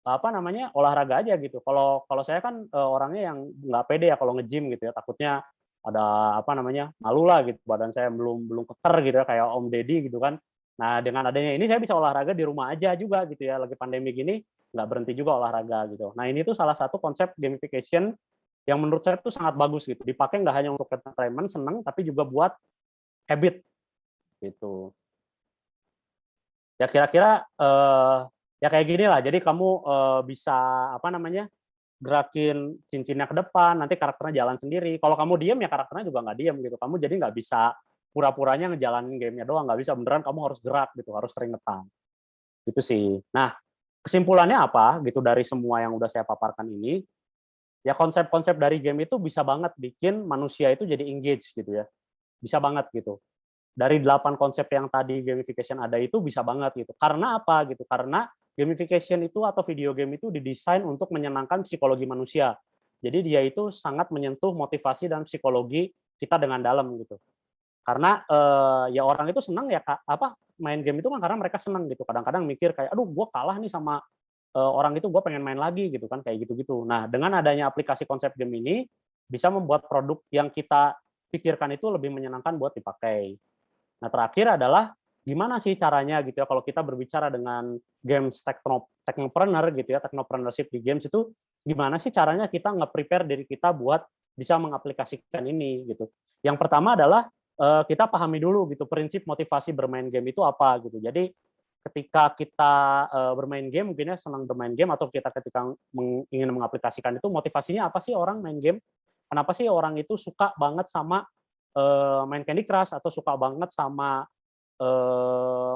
apa namanya olahraga aja gitu. Kalau kalau saya kan orangnya yang nggak pede ya kalau nge-gym gitu ya, takutnya ada apa namanya malu lah gitu, badan saya belum belum keker gitu ya kayak Om Deddy gitu kan. Nah dengan adanya ini saya bisa olahraga di rumah aja juga gitu ya, lagi pandemi gini nggak berhenti juga olahraga gitu. Nah ini tuh salah satu konsep gamification yang menurut saya tuh sangat bagus gitu, dipakai nggak hanya untuk entertainment seneng, tapi juga buat habit gitu. Ya kira-kira ya kayak gini lah. Jadi kamu bisa apa namanya gerakin cincinnya ke depan, nanti karakternya jalan sendiri. Kalau kamu diem ya karakternya juga nggak diem gitu. Kamu jadi nggak bisa pura-puranya ngejalanin gamenya doang, nggak bisa beneran kamu harus gerak gitu, harus keringetan. Gitu sih. Nah, kesimpulannya apa gitu dari semua yang udah saya paparkan ini? Ya konsep-konsep dari game itu bisa banget bikin manusia itu jadi engage gitu ya. Bisa banget gitu. Dari 8 konsep yang tadi gamification ada itu bisa banget gitu. Karena apa gitu? Karena gamification itu atau video game itu didesain untuk menyenangkan psikologi manusia. Jadi dia itu sangat menyentuh motivasi dan psikologi kita dengan dalam gitu. Karena ya orang itu senang ya apa main game itu kan karena mereka senang gitu. Kadang-kadang mikir kayak aduh gue kalah nih sama orang itu, gue pengen main lagi gitu kan kayak gitu-gitu. Nah, dengan adanya aplikasi konsep game ini bisa membuat produk yang kita pikirkan itu lebih menyenangkan buat dipakai. Nah, terakhir adalah gimana sih caranya gitu ya kalau kita berbicara dengan games technopreneur gitu ya, technopreneurship di games itu gimana sih caranya kita nge-prepare diri kita buat bisa mengaplikasikan ini gitu. Yang pertama adalah kita pahami dulu gitu prinsip motivasi bermain game itu apa gitu. Jadi ketika kita bermain game mungkin ya senang bermain game atau kita ketika ingin mengaplikasikan itu motivasinya apa sih orang main game? Kenapa sih orang itu suka banget sama main Candy Crush atau suka banget sama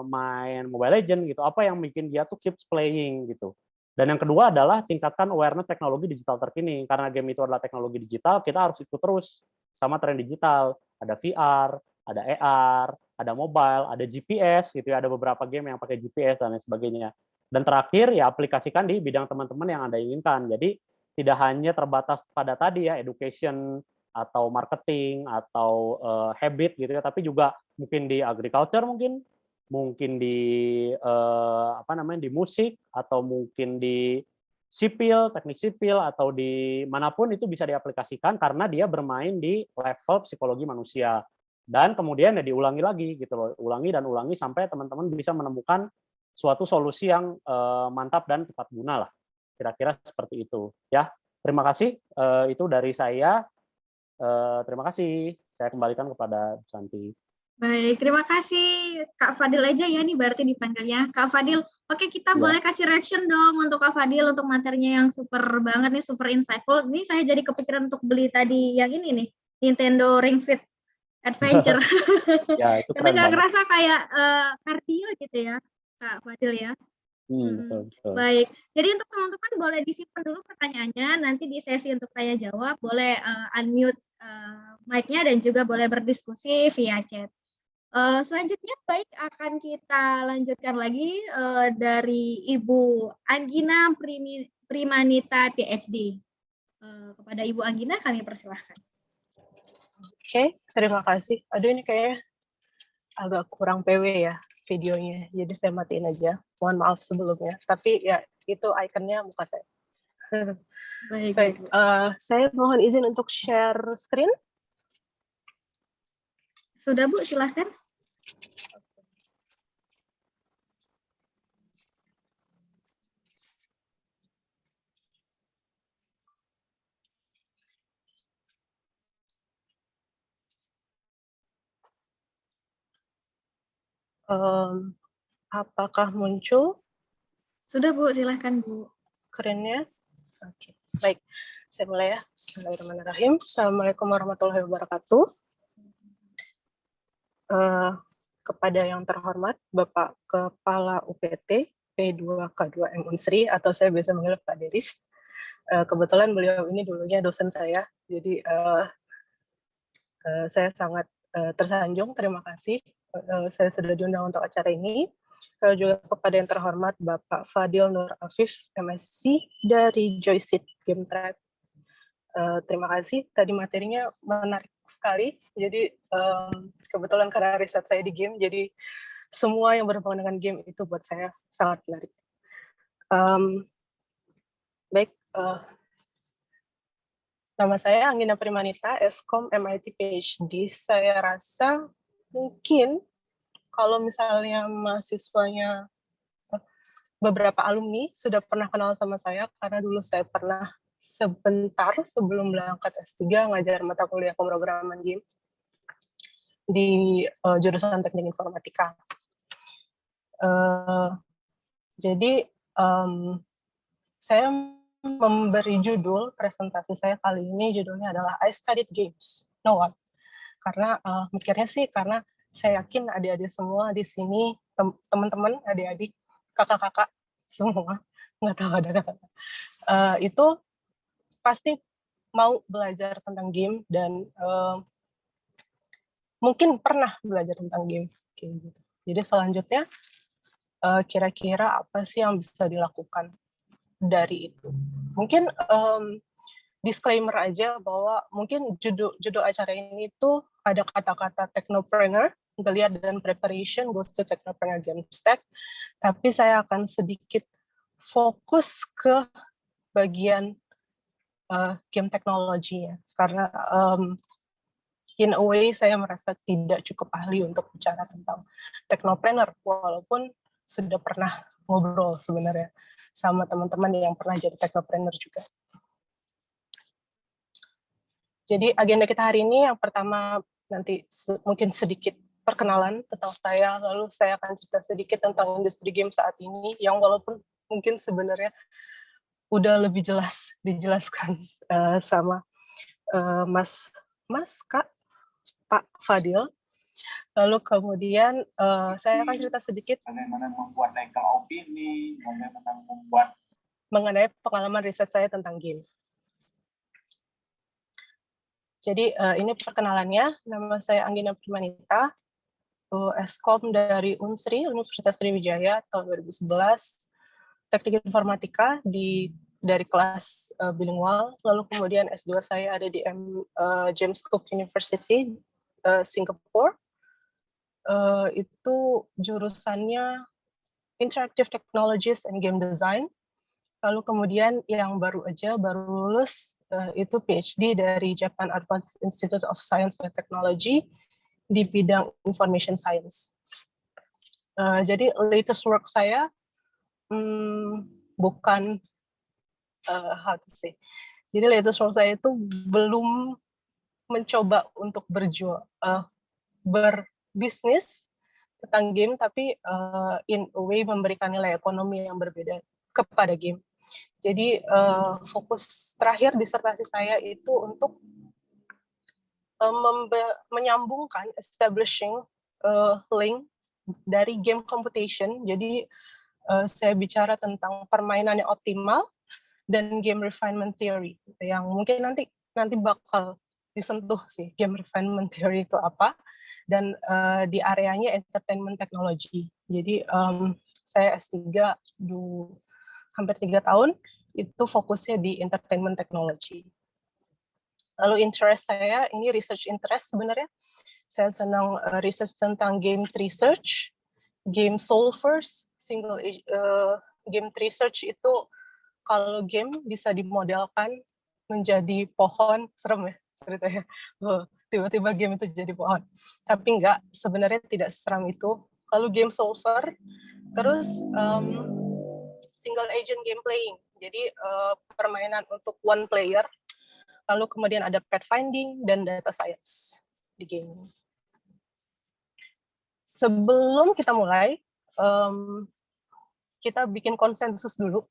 main Mobile Legends gitu, apa yang bikin dia tuh keeps playing gitu. Dan yang kedua adalah tingkatkan awareness teknologi digital terkini. Karena game itu adalah teknologi digital, kita harus ikut terus sama tren digital. Ada VR, ada AR, ada mobile, ada GPS gitu ya, ada beberapa game yang pakai GPS dan lain sebagainya. Dan terakhir ya aplikasikan di bidang teman-teman yang Anda inginkan. Jadi tidak hanya terbatas pada tadi ya education atau marketing atau habit gitu ya, tapi juga mungkin di agriculture mungkin di apa namanya di musik atau mungkin di sipil, teknik sipil atau di manapun itu bisa diaplikasikan karena dia bermain di level psikologi manusia. Dan kemudian ya diulangi lagi gitu loh, ulangi dan ulangi sampai teman-teman bisa menemukan suatu solusi yang mantap dan tepat guna lah. Kira-kira seperti itu ya. Terima kasih itu dari saya. Terima kasih. Saya kembalikan kepada Santi. Baik, terima kasih Kak Fadil aja ya nih berarti dipanggilnya. Kak Fadil, oke kita Ya. boleh kasih reaction dong untuk Kak Fadil untuk materinya yang super banget nih, super insightful. Ini saya jadi kepikiran untuk beli tadi yang ini nih, Nintendo Ring Fit Adventure. Ya, itu Karena keren nggak banget. kerasa kayak cardio gitu ya, Kak Fadil ya. Betul, betul. Baik, jadi untuk teman-teman boleh disimpan dulu pertanyaannya, nanti di sesi untuk tanya jawab boleh unmute mic-nya dan juga boleh berdiskusi via chat. Selanjutnya baik akan kita lanjutkan lagi dari Ibu Anggina Primanita PhD. Kepada Ibu Anggina kami persilahkan. Oke, terima kasih. Aduh ini kayaknya agak kurang PW ya videonya, jadi saya matiin aja. Mohon maaf sebelumnya, tapi ya itu ikonnya muka saya. Baik, saya mohon izin untuk share screen. Sudah Bu, silahkan. Apakah muncul Sudah Bu, silahkan Bu. screen-nya? Oke, baik. Saya mulai ya. Bismillahirrahmanirrahim. Assalamualaikum warahmatullahi wabarakatuh. Kepada yang terhormat Bapak Kepala UPT P2K2M Unsri, atau saya biasa manggil Pak Deris. Kebetulan beliau ini dulunya dosen saya, jadi saya sangat tersanjung. Terima kasih saya sudah diundang untuk acara ini. Juga kepada yang terhormat Bapak Fadil Nur Afif, MSc dari Joyseed Game Tribe. Terima kasih. Tadi materinya menarik sekali. Jadi kebetulan karena riset saya di game, jadi semua yang berhubungan dengan game itu buat saya sangat menarik. Baik, nama saya Anggina Primanita, Eskom MIT PhD. Saya rasa mungkin kalau misalnya mahasiswanya beberapa alumni sudah pernah kenal sama saya, karena dulu saya pernah sebentar sebelum berangkat S3 ngajar mata kuliah pemrograman game di jurusan Teknik Informatika. Jadi saya memberi judul presentasi saya kali ini, judulnya adalah I Studied Games, No One. Karena mikirnya sih karena saya yakin adik-adik semua di sini, teman-teman, adik-adik, kakak-kakak semua, nggak tahu ada kakak, itu pasti mau belajar tentang game dan mungkin pernah belajar tentang game. Gitu. Jadi selanjutnya kira-kira apa sih yang bisa dilakukan dari itu? Mungkin disclaimer aja bahwa mungkin judul acara ini tuh ada kata-kata technopreneur, geliat dan preparation goes to technopreneur game stack. Tapi saya akan sedikit fokus ke bagian game teknologinya, karena in a way saya merasa tidak cukup ahli untuk bicara tentang technopreneur, walaupun sudah pernah ngobrol sebenarnya sama teman-teman yang pernah jadi technopreneur juga. Jadi agenda kita hari ini yang pertama nanti mungkin sedikit perkenalan tentang saya, lalu saya akan cerita sedikit tentang industri game saat ini, yang walaupun mungkin sebenarnya udah lebih jelas dijelaskan sama Pak Fadil. Lalu kemudian saya akan cerita sedikit bagaimana membuat legal opini, bagaimana membuat mengenai pengalaman riset saya tentang game. Jadi ini perkenalannya, nama saya Anggina Primanita, Eskom dari Unsri, Universitas Sriwijaya tahun 2011, Teknik Informatika dari kelas bilingual, lalu kemudian S2 saya ada di James Cook University, Singapura. Itu jurusannya Interactive Technologies and Game Design. Lalu kemudian yang baru lulus itu PhD dari Japan Advanced Institute of Science and Technology di bidang Information Science. Jadi latest work saya bukan how to say. Jadi latest work saya itu belum mencoba untuk berbisnis tentang game, tapi in a way memberikan nilai ekonomi yang berbeda kepada game. Jadi fokus terakhir disertasi saya itu untuk menyambungkan establishing link dari game computation. Jadi saya bicara tentang permainan yang optimal dan game refinement theory, yang mungkin nanti bakal disentuh sih game refinement theory itu apa, dan di areanya entertainment technology. Jadi saya S3 hampir 3 tahun, itu fokusnya di entertainment technology. Lalu interest saya, ini research interest sebenarnya. Saya senang research tentang game research, game solvers, game research itu kalau game bisa dimodelkan menjadi pohon, serem ya ceritanya. Tiba-tiba game itu jadi pohon. Tapi enggak, sebenarnya tidak seseram itu. Lalu game solver, terus single agent game playing, jadi permainan untuk one player, lalu kemudian ada pathfinding dan data science di game. sebelum kita mulai, kita bikin konsensus dulu.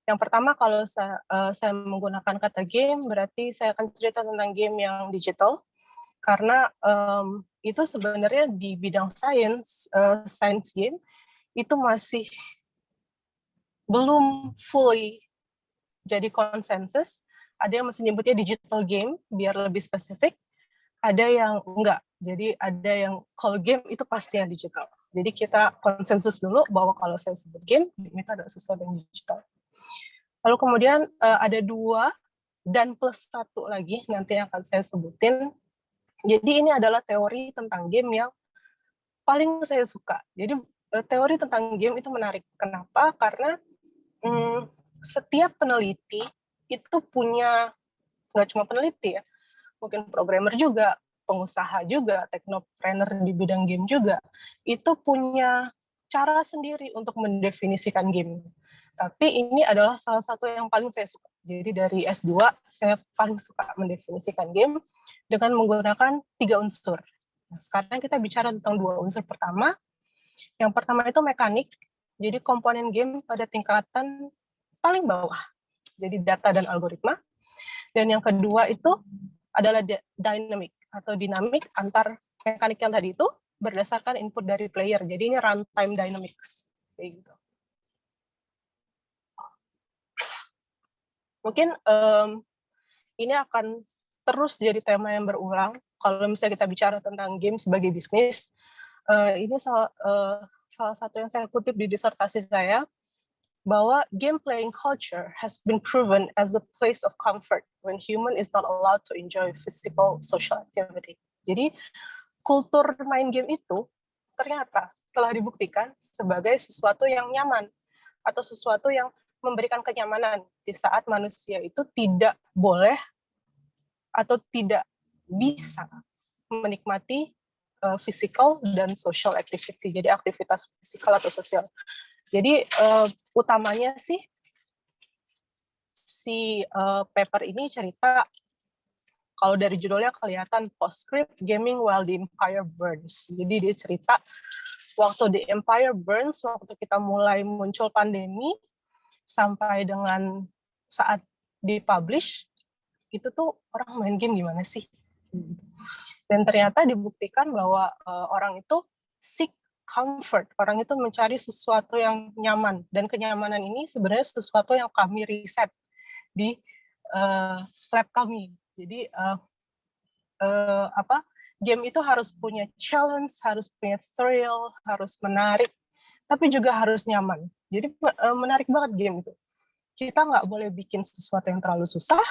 Yang pertama, kalau saya menggunakan kata game, berarti saya akan cerita tentang game yang digital, karena itu sebenarnya di bidang science game, itu masih belum fully jadi konsensus. Ada yang masih nyebutnya digital game, biar lebih spesifik. Ada yang enggak. Jadi ada yang kalau game itu pasti yang digital. Jadi kita konsensus dulu bahwa kalau saya sebut game itu adalah sesuatu yang digital. Lalu kemudian ada 2 dan plus 1 lagi nanti yang akan saya sebutin. Jadi ini adalah teori tentang game yang paling saya suka. Jadi teori tentang game itu menarik. Kenapa? Karena setiap peneliti itu punya, nggak cuma peneliti ya, mungkin programmer juga, pengusaha juga, teknopreneur di bidang game juga, itu punya cara sendiri untuk mendefinisikan game. Tapi ini adalah salah satu yang paling saya suka. Jadi dari S2, saya paling suka mendefinisikan game dengan menggunakan 3 unsur. Nah, sekarang kita bicara tentang 2 unsur pertama. Yang pertama itu mekanik, jadi komponen game pada tingkatan paling bawah, jadi data dan algoritma. Dan yang kedua itu adalah dynamic atau dinamik antar mekanik yang tadi itu berdasarkan input dari player. Jadi ini runtime dynamics. Kayak gitu. Mungkin ini akan terus jadi tema yang berulang. Kalau misalnya kita bicara tentang game sebagai bisnis, ini salah satu yang saya kutip di disertasi saya, bahwa game playing culture has been proven as a place of comfort when human is not allowed to enjoy physical social activity. Jadi kultur main game itu ternyata telah dibuktikan sebagai sesuatu yang nyaman atau sesuatu yang memberikan kenyamanan di saat manusia itu tidak boleh atau tidak bisa menikmati physical dan social activity, jadi aktivitas fisikal atau sosial. Jadi utamanya sih si paper ini cerita, kalau dari judulnya kelihatan Postscript Gaming While the Empire Burns. Jadi dia cerita waktu the Empire Burns, waktu kita mulai muncul pandemi sampai dengan saat dipublish, itu tuh orang main game gimana sih? Dan ternyata dibuktikan bahwa orang itu seek comfort, orang itu mencari sesuatu yang nyaman, dan kenyamanan ini sebenarnya sesuatu yang kami riset di lab kami. Jadi game itu harus punya challenge, harus punya thrill, harus menarik, tapi juga harus nyaman. Jadi menarik banget game itu. Kita nggak boleh bikin sesuatu yang terlalu susah,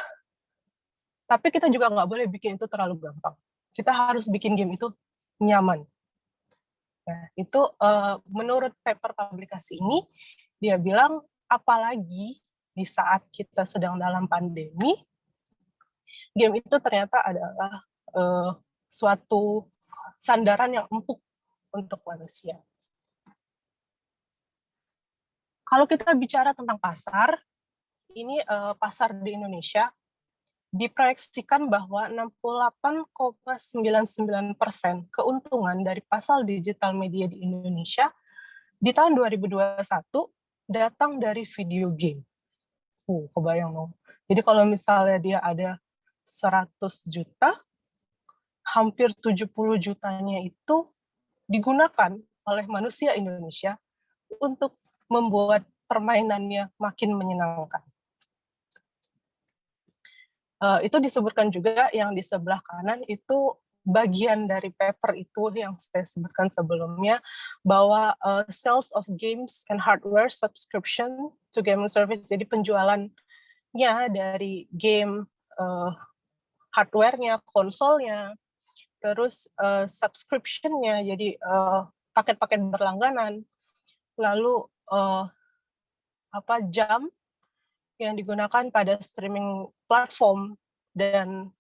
tapi kita juga nggak boleh bikin itu terlalu gampang. Kita harus bikin game itu nyaman. Nah, itu menurut paper publikasi ini, dia bilang apalagi di saat kita sedang dalam pandemi, game itu ternyata adalah suatu sandaran yang empuk untuk manusia. Kalau kita bicara tentang pasar, ini pasar di Indonesia diproyeksikan bahwa 68,99% keuntungan dari pasar digital media di Indonesia di tahun 2021 datang dari video game. Kebayang dong. Jadi kalau misalnya dia ada 100 juta, hampir 70 jutanya itu digunakan oleh manusia Indonesia untuk membuat permainannya makin menyenangkan. Itu disebutkan juga yang di sebelah kanan itu bagian dari paper itu yang saya sebutkan sebelumnya, bahwa sales of games and hardware subscription to gaming service, jadi penjualannya dari game, hardware-nya, konsolnya, terus subscription-nya, jadi paket-paket berlangganan, lalu jam yang digunakan pada streaming platform, dan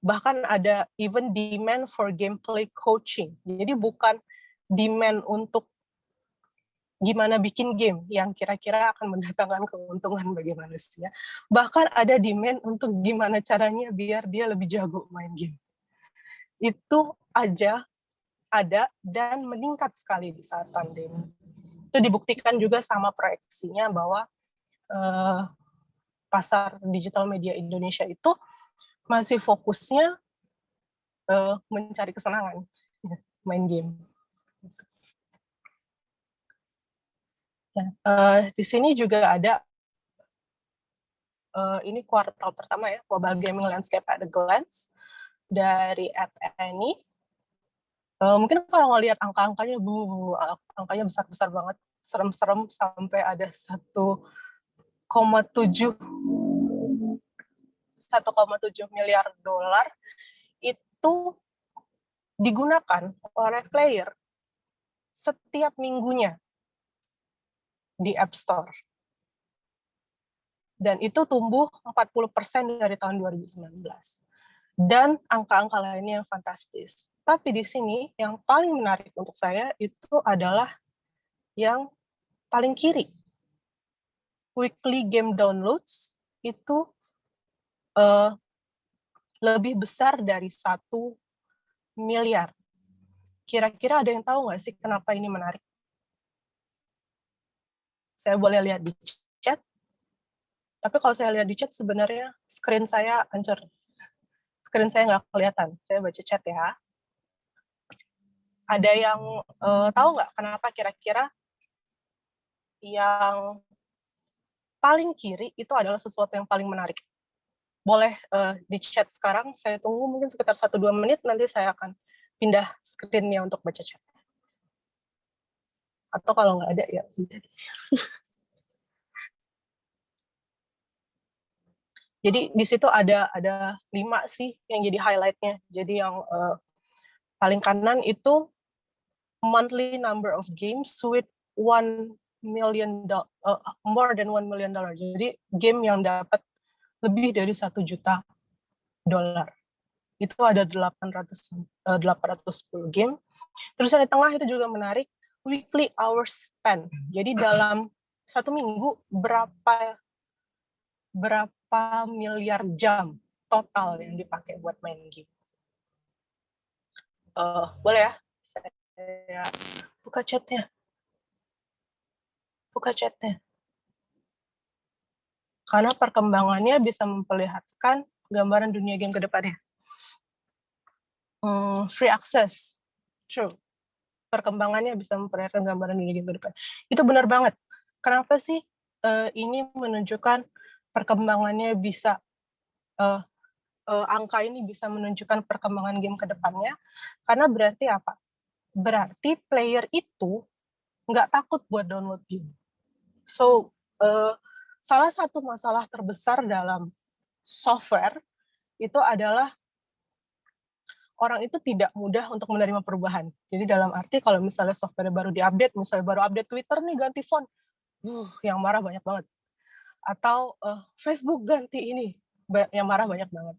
bahkan ada even demand for gameplay coaching. Jadi bukan demand untuk gimana bikin game yang kira-kira akan mendatangkan keuntungan bagi manusia. Bahkan ada demand untuk gimana caranya biar dia lebih jago main game. Itu aja ada dan meningkat sekali di saat pandemi. Itu dibuktikan juga sama proyeksinya bahwa pasar digital media Indonesia itu masih fokusnya mencari kesenangan, main game. Ya, di sini juga ada ini kuartal pertama ya, Mobile Gaming Landscape at a Glance dari App Annie. Mungkin kalau ngelihat angka-angkanya, angkanya besar-besar banget, serem-serem sampai ada 1,7 miliar dolar itu digunakan oleh player setiap minggunya di App Store. Dan itu tumbuh 40% dari tahun 2019. Dan angka-angka lainnya yang fantastis. Tapi di sini yang paling menarik untuk saya itu adalah yang paling kiri. Weekly game downloads itu lebih besar dari 1 miliar. Kira-kira ada yang tahu nggak sih kenapa ini menarik? Saya boleh lihat di chat. Tapi kalau saya lihat di chat sebenarnya screen saya hancur. Screen saya nggak kelihatan. Saya baca chat ya. Ada yang tahu nggak kenapa kira-kira yang paling kiri itu adalah sesuatu yang paling menarik? Boleh di chat sekarang. Saya tunggu mungkin sekitar 1-2 menit. Nanti saya akan pindah screen-nya untuk baca chat. Atau kalau nggak ada ya jadi di situ ada 5 sih yang jadi highlight-nya. Jadi yang paling kanan itu monthly number of games with $1 million, more than $1 million. Jadi game yang dapat lebih dari $1 juta. Itu ada 810 game. Terus yang di tengah itu juga menarik, weekly hours spent. Jadi dalam 1 minggu berapa miliar jam total yang dipakai buat main game. Boleh ya? Saya buka chatnya. Karena perkembangannya bisa memperlihatkan gambaran dunia game ke depannya. Free access. True. Perkembangannya bisa memperlihatkan gambaran dunia game ke depan. Itu benar banget. Kenapa sih ini menunjukkan perkembangannya bisa angka ini bisa menunjukkan perkembangan game ke depannya? Karena berarti apa? Berarti player itu nggak takut buat download game. So, salah satu masalah terbesar dalam software itu adalah orang itu tidak mudah untuk menerima perubahan. Jadi dalam arti kalau misalnya software baru diupdate, misalnya baru update Twitter nih ganti font, yang marah banyak banget. Atau Facebook ganti ini, yang marah banyak banget.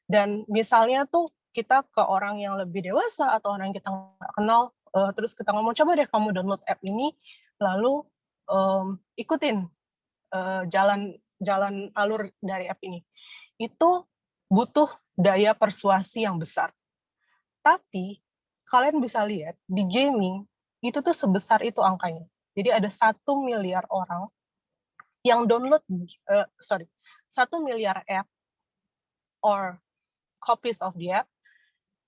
Dan misalnya tuh kita ke orang yang lebih dewasa atau orang yang kita nggak kenal, terus kita ngomong, coba deh kamu download app ini, lalu ikutin jalan alur dari app ini. Itu butuh daya persuasi yang besar. Tapi kalian bisa lihat di gaming itu tuh sebesar itu angkanya. Jadi ada 1 miliar orang yang download 1 miliar app or copies of the app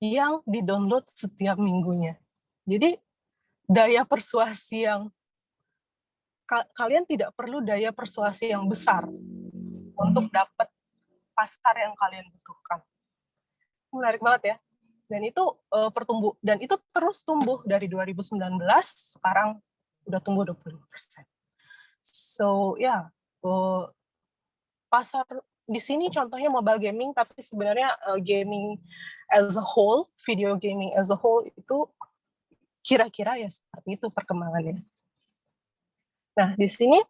yang di-download setiap minggunya. Jadi daya persuasi yang kalian tidak perlu daya persuasi yang besar untuk dapat pasar yang kalian butuhkan. Menarik banget ya. Dan itu dan itu terus tumbuh dari 2019, sekarang udah tumbuh 20%. So ya, pasar di sini contohnya mobile gaming, tapi sebenarnya gaming as a whole, video gaming as a whole itu kira-kira ya seperti itu perkembangannya. Nah di sini,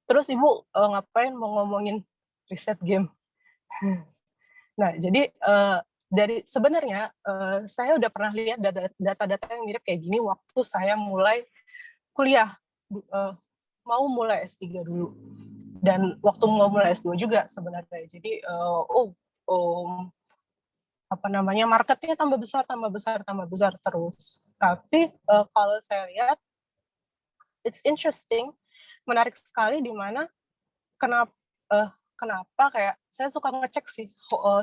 terus Ibu ngapain mau ngomongin riset game? Nah jadi dari sebenarnya saya udah pernah lihat data-data yang mirip kayak gini waktu saya mulai kuliah, mau mulai S3 dulu, dan waktu mau mulai S2 juga sebenarnya. Jadi marketnya tambah besar terus. Tapi kalau saya lihat, it's interesting, menarik sekali di mana kenapa kayak saya suka ngecek sih,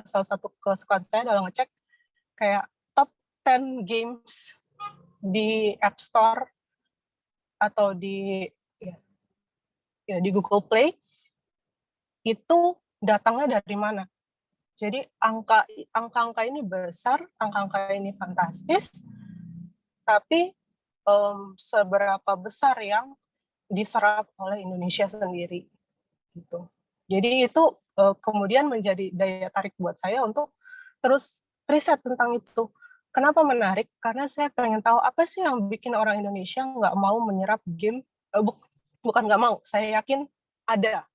salah satu kesukaan saya adalah ngecek kayak top 10 games di App Store atau di Google Play itu datangnya dari mana. Jadi angka-angka ini besar, angka-angka ini fantastis, tapi seberapa besar yang diserap oleh Indonesia sendiri gitu. Jadi itu kemudian menjadi daya tarik buat saya untuk terus riset tentang itu. Kenapa menarik? Karena saya pengen tahu apa sih yang bikin orang Indonesia nggak mau menyerap game, bukan nggak mau, saya yakin ada.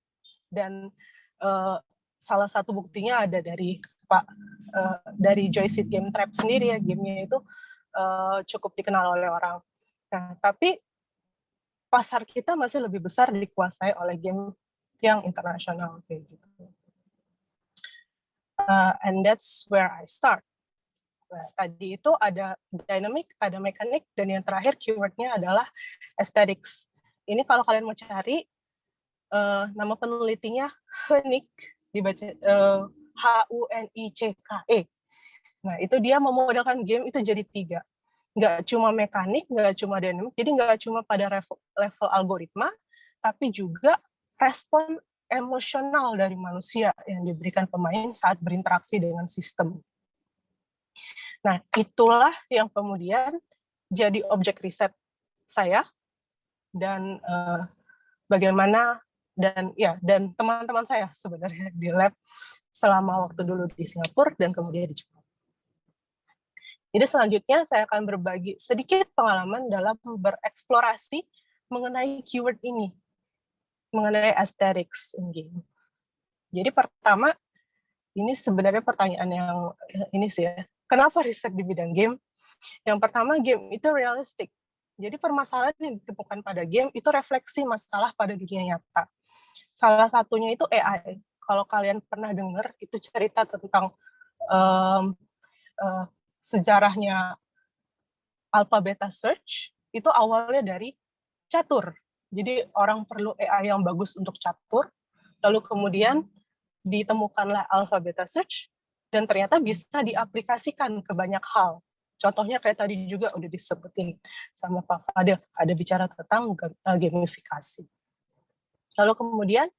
Dan salah satu buktinya ada dari dari Joystick Game Trap sendiri ya, gamenya itu cukup dikenal oleh orang. Nah, tapi pasar kita masih lebih besar dikuasai oleh game yang internasional kayak gitu. And that's where I start. Nah, tadi itu ada dynamic, ada mekanik, dan yang terakhir keywordnya adalah aesthetics. Ini kalau kalian mau cari, nama penelitinya Hunicke, dibaca Hunicke. Nah, itu dia memodelkan game itu jadi 3. Nggak cuma mekanik, nggak cuma dynamic, jadi nggak cuma pada level algoritma, tapi juga respon emosional dari manusia yang diberikan pemain saat berinteraksi dengan sistem. Nah, itulah yang kemudian jadi objek riset saya, dan bagaimana dan teman-teman saya sebenarnya di lab selama waktu dulu di Singapura dan kemudian di Jepang. Jadi selanjutnya saya akan berbagi sedikit pengalaman dalam bereksplorasi mengenai keyword ini, mengenai aesthetics in game. Jadi pertama, ini sebenarnya pertanyaan yang ini sih ya, kenapa riset di bidang game? Yang pertama, game itu realistik. Jadi permasalahan yang ditemukan pada game itu refleksi masalah pada dunia nyata. Salah satunya itu AI. Kalau kalian pernah dengar, itu cerita tentang sejarahnya alpha beta search, itu awalnya dari catur. Jadi orang perlu AI yang bagus untuk catur, lalu kemudian ditemukanlah alpha beta search, dan ternyata bisa diaplikasikan ke banyak hal. Contohnya kayak tadi juga udah disebutin sama Pak Fadil, ada bicara tentang gamifikasi. Lalu kemudian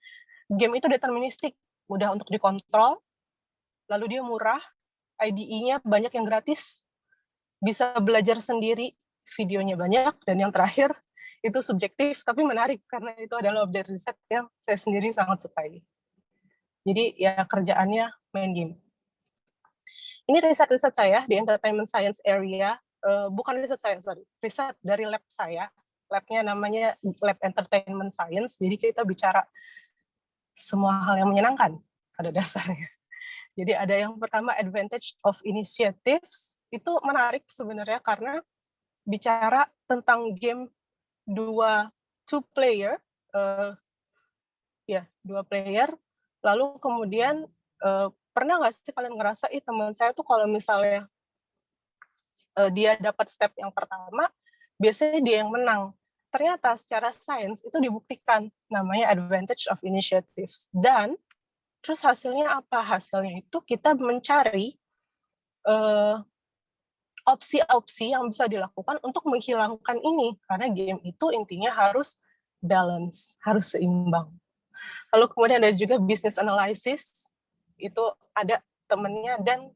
game itu deterministik, mudah untuk dikontrol, lalu dia murah, IDE-nya banyak yang gratis, bisa belajar sendiri, videonya banyak, dan yang terakhir itu subjektif tapi menarik karena itu adalah objek riset yang saya sendiri sangat sukai. Jadi ya kerjaannya main game. Ini riset-riset saya di entertainment science area, bukan riset saya, riset dari lab saya. Labnya namanya Lab Entertainment Science, jadi kita bicara semua hal yang menyenangkan pada dasarnya. Jadi ada yang pertama, advantage of initiatives, itu menarik sebenarnya karena bicara tentang game two player, lalu kemudian pernah nggak sih kalian ngerasa, teman saya tuh kalau misalnya dia dapat step yang pertama, biasanya dia yang menang. Ternyata secara sains itu dibuktikan, namanya advantage of initiatives. Dan terus hasilnya apa? Hasilnya itu kita mencari opsi-opsi yang bisa dilakukan untuk menghilangkan ini. Karena game itu intinya harus balance, harus seimbang. Lalu kemudian ada juga business analysis, itu ada temennya, dan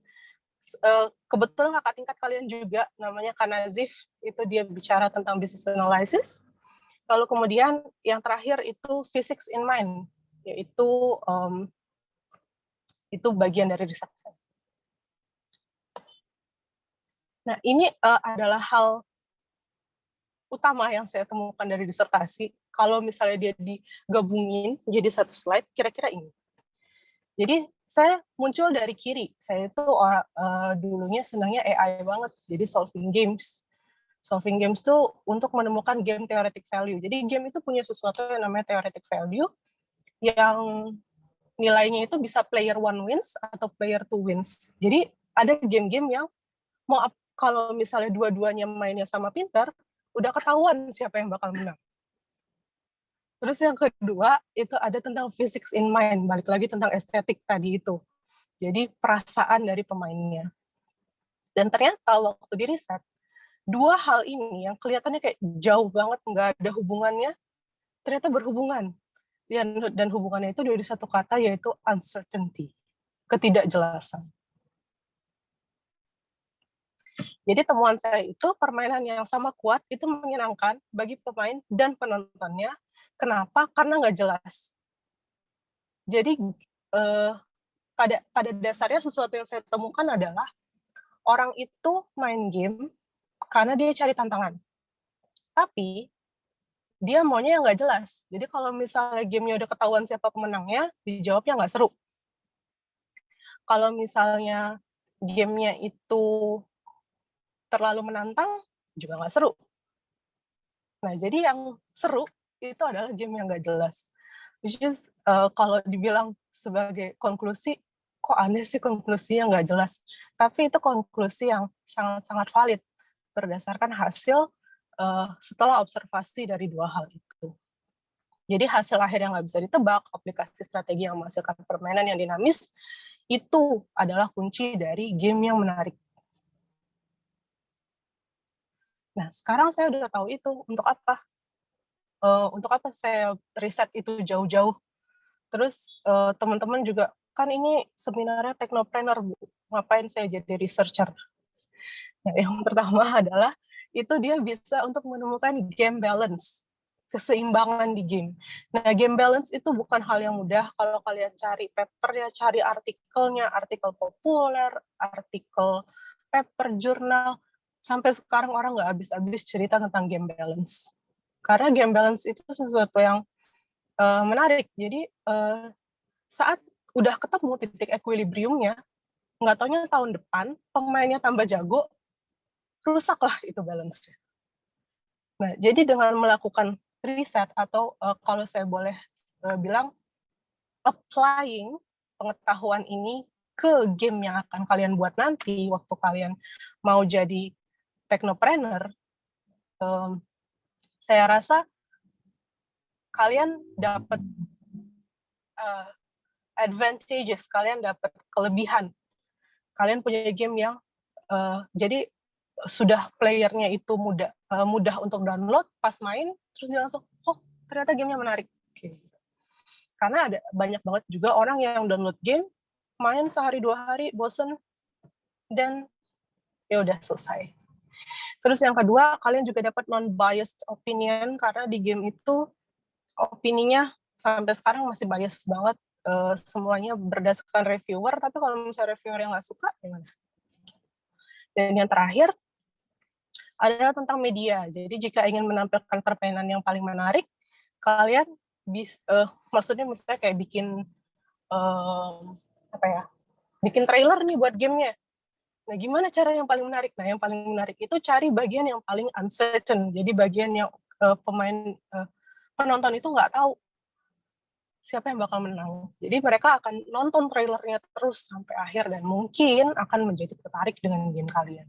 kebetulan kakak tingkat kalian juga, namanya Kanazif, itu dia bicara tentang business analysis. Lalu kemudian yang terakhir itu physics in mind, yaitu itu bagian dari riset saya. Nah, ini adalah hal utama yang saya temukan dari disertasi. Kalau misalnya dia digabungin jadi satu slide, kira-kira ini. Jadi saya muncul dari kiri. Saya itu dulunya senangnya AI banget, jadi solving games. Solving games tuh untuk menemukan game theoretic value. Jadi game itu punya sesuatu yang namanya theoretic value, yang nilainya itu bisa player 1 wins atau player 2 wins. Jadi ada game-game yang kalau misalnya dua-duanya mainnya sama pinter, udah ketahuan siapa yang bakal menang. Terus yang kedua, itu ada tentang physics in mind, balik lagi tentang estetik tadi itu. Jadi perasaan dari pemainnya. Dan ternyata waktu di riset, dua hal ini yang kelihatannya kayak jauh banget, nggak ada hubungannya, ternyata berhubungan. Dan hubungannya itu dari satu kata, yaitu uncertainty, ketidakjelasan. Jadi temuan saya itu, permainan yang sama kuat itu menyenangkan bagi pemain dan penontonnya. Kenapa? Karena nggak jelas. Jadi pada dasarnya sesuatu yang saya temukan adalah orang itu main game karena dia cari tantangan. Tapi dia maunya yang nggak jelas. Jadi kalau misalnya gamenya udah ketahuan siapa pemenangnya, dijawabnya nggak seru. Kalau misalnya gamenya itu terlalu menantang, juga nggak seru. Nah, jadi yang seru itu adalah game yang nggak jelas. Which is, kalau dibilang sebagai konklusi, kok aneh sih konklusinya nggak jelas. Tapi itu konklusi yang sangat-sangat valid berdasarkan hasil setelah observasi dari dua hal itu. Jadi hasil akhir yang nggak bisa ditebak, aplikasi strategi yang menghasilkan permainan yang dinamis, itu adalah kunci dari game yang menarik. Nah, sekarang saya udah tahu itu. Untuk apa? Untuk apa saya riset itu jauh-jauh? Terus teman-teman juga, kan ini seminarnya Technopreneur, Bu. Ngapain saya jadi researcher? Nah, yang pertama adalah, itu dia bisa untuk menemukan game balance, keseimbangan di game. Nah, game balance itu bukan hal yang mudah. Kalau kalian cari papernya, cari artikelnya, artikel populer, artikel paper, jurnal, sampai sekarang orang nggak habis-habis cerita tentang game balance. Karena game balance itu sesuatu yang menarik. Jadi saat udah ketemu titik equilibriumnya, nggak taunya tahun depan pemainnya tambah jago, rusaklah itu balance-nya. Nah, jadi dengan melakukan riset atau kalau saya boleh bilang applying pengetahuan ini ke game yang akan kalian buat nanti waktu kalian mau jadi technopreneur, saya rasa kalian dapat advantages, kalian dapat kelebihan. Kalian punya game yang jadi sudah playernya itu mudah untuk download, pas main terus dia langsung, oh ternyata gamenya menarik. Karena ada banyak banget juga orang yang download game, main sehari 2 hari, bosen, dan ya udah selesai. Terus yang kedua, kalian juga dapat non-biased opinion, karena di game itu opininya sampai sekarang masih bias banget, semuanya berdasarkan reviewer, tapi kalau misalnya reviewer yang nggak suka, gimana? Dan yang terakhir adalah tentang media. Jadi jika ingin menampilkan permainan yang paling menarik, kalian maksudnya misalnya kayak bikin bikin trailer nih buat gamenya. Nah, gimana cara yang paling menarik? Nah, yang paling menarik itu cari bagian yang paling uncertain. Jadi bagian yang penonton itu nggak tahu siapa yang bakal menang. Jadi mereka akan nonton trailernya terus sampai akhir dan mungkin akan menjadi tertarik dengan game kalian.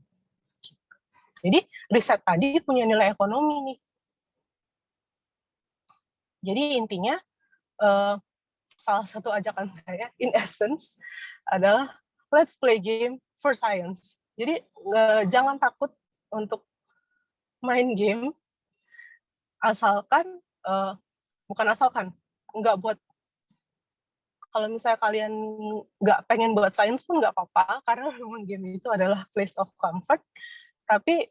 Jadi riset tadi punya nilai ekonomi nih. Jadi intinya salah satu ajakan saya, in essence, adalah let's play game for science. Jadi jangan takut untuk main game, asalkan, bukan asalkan, nggak buat, kalau misalnya kalian nggak pengen buat science pun nggak apa-apa, karena memang game itu adalah place of comfort. Tapi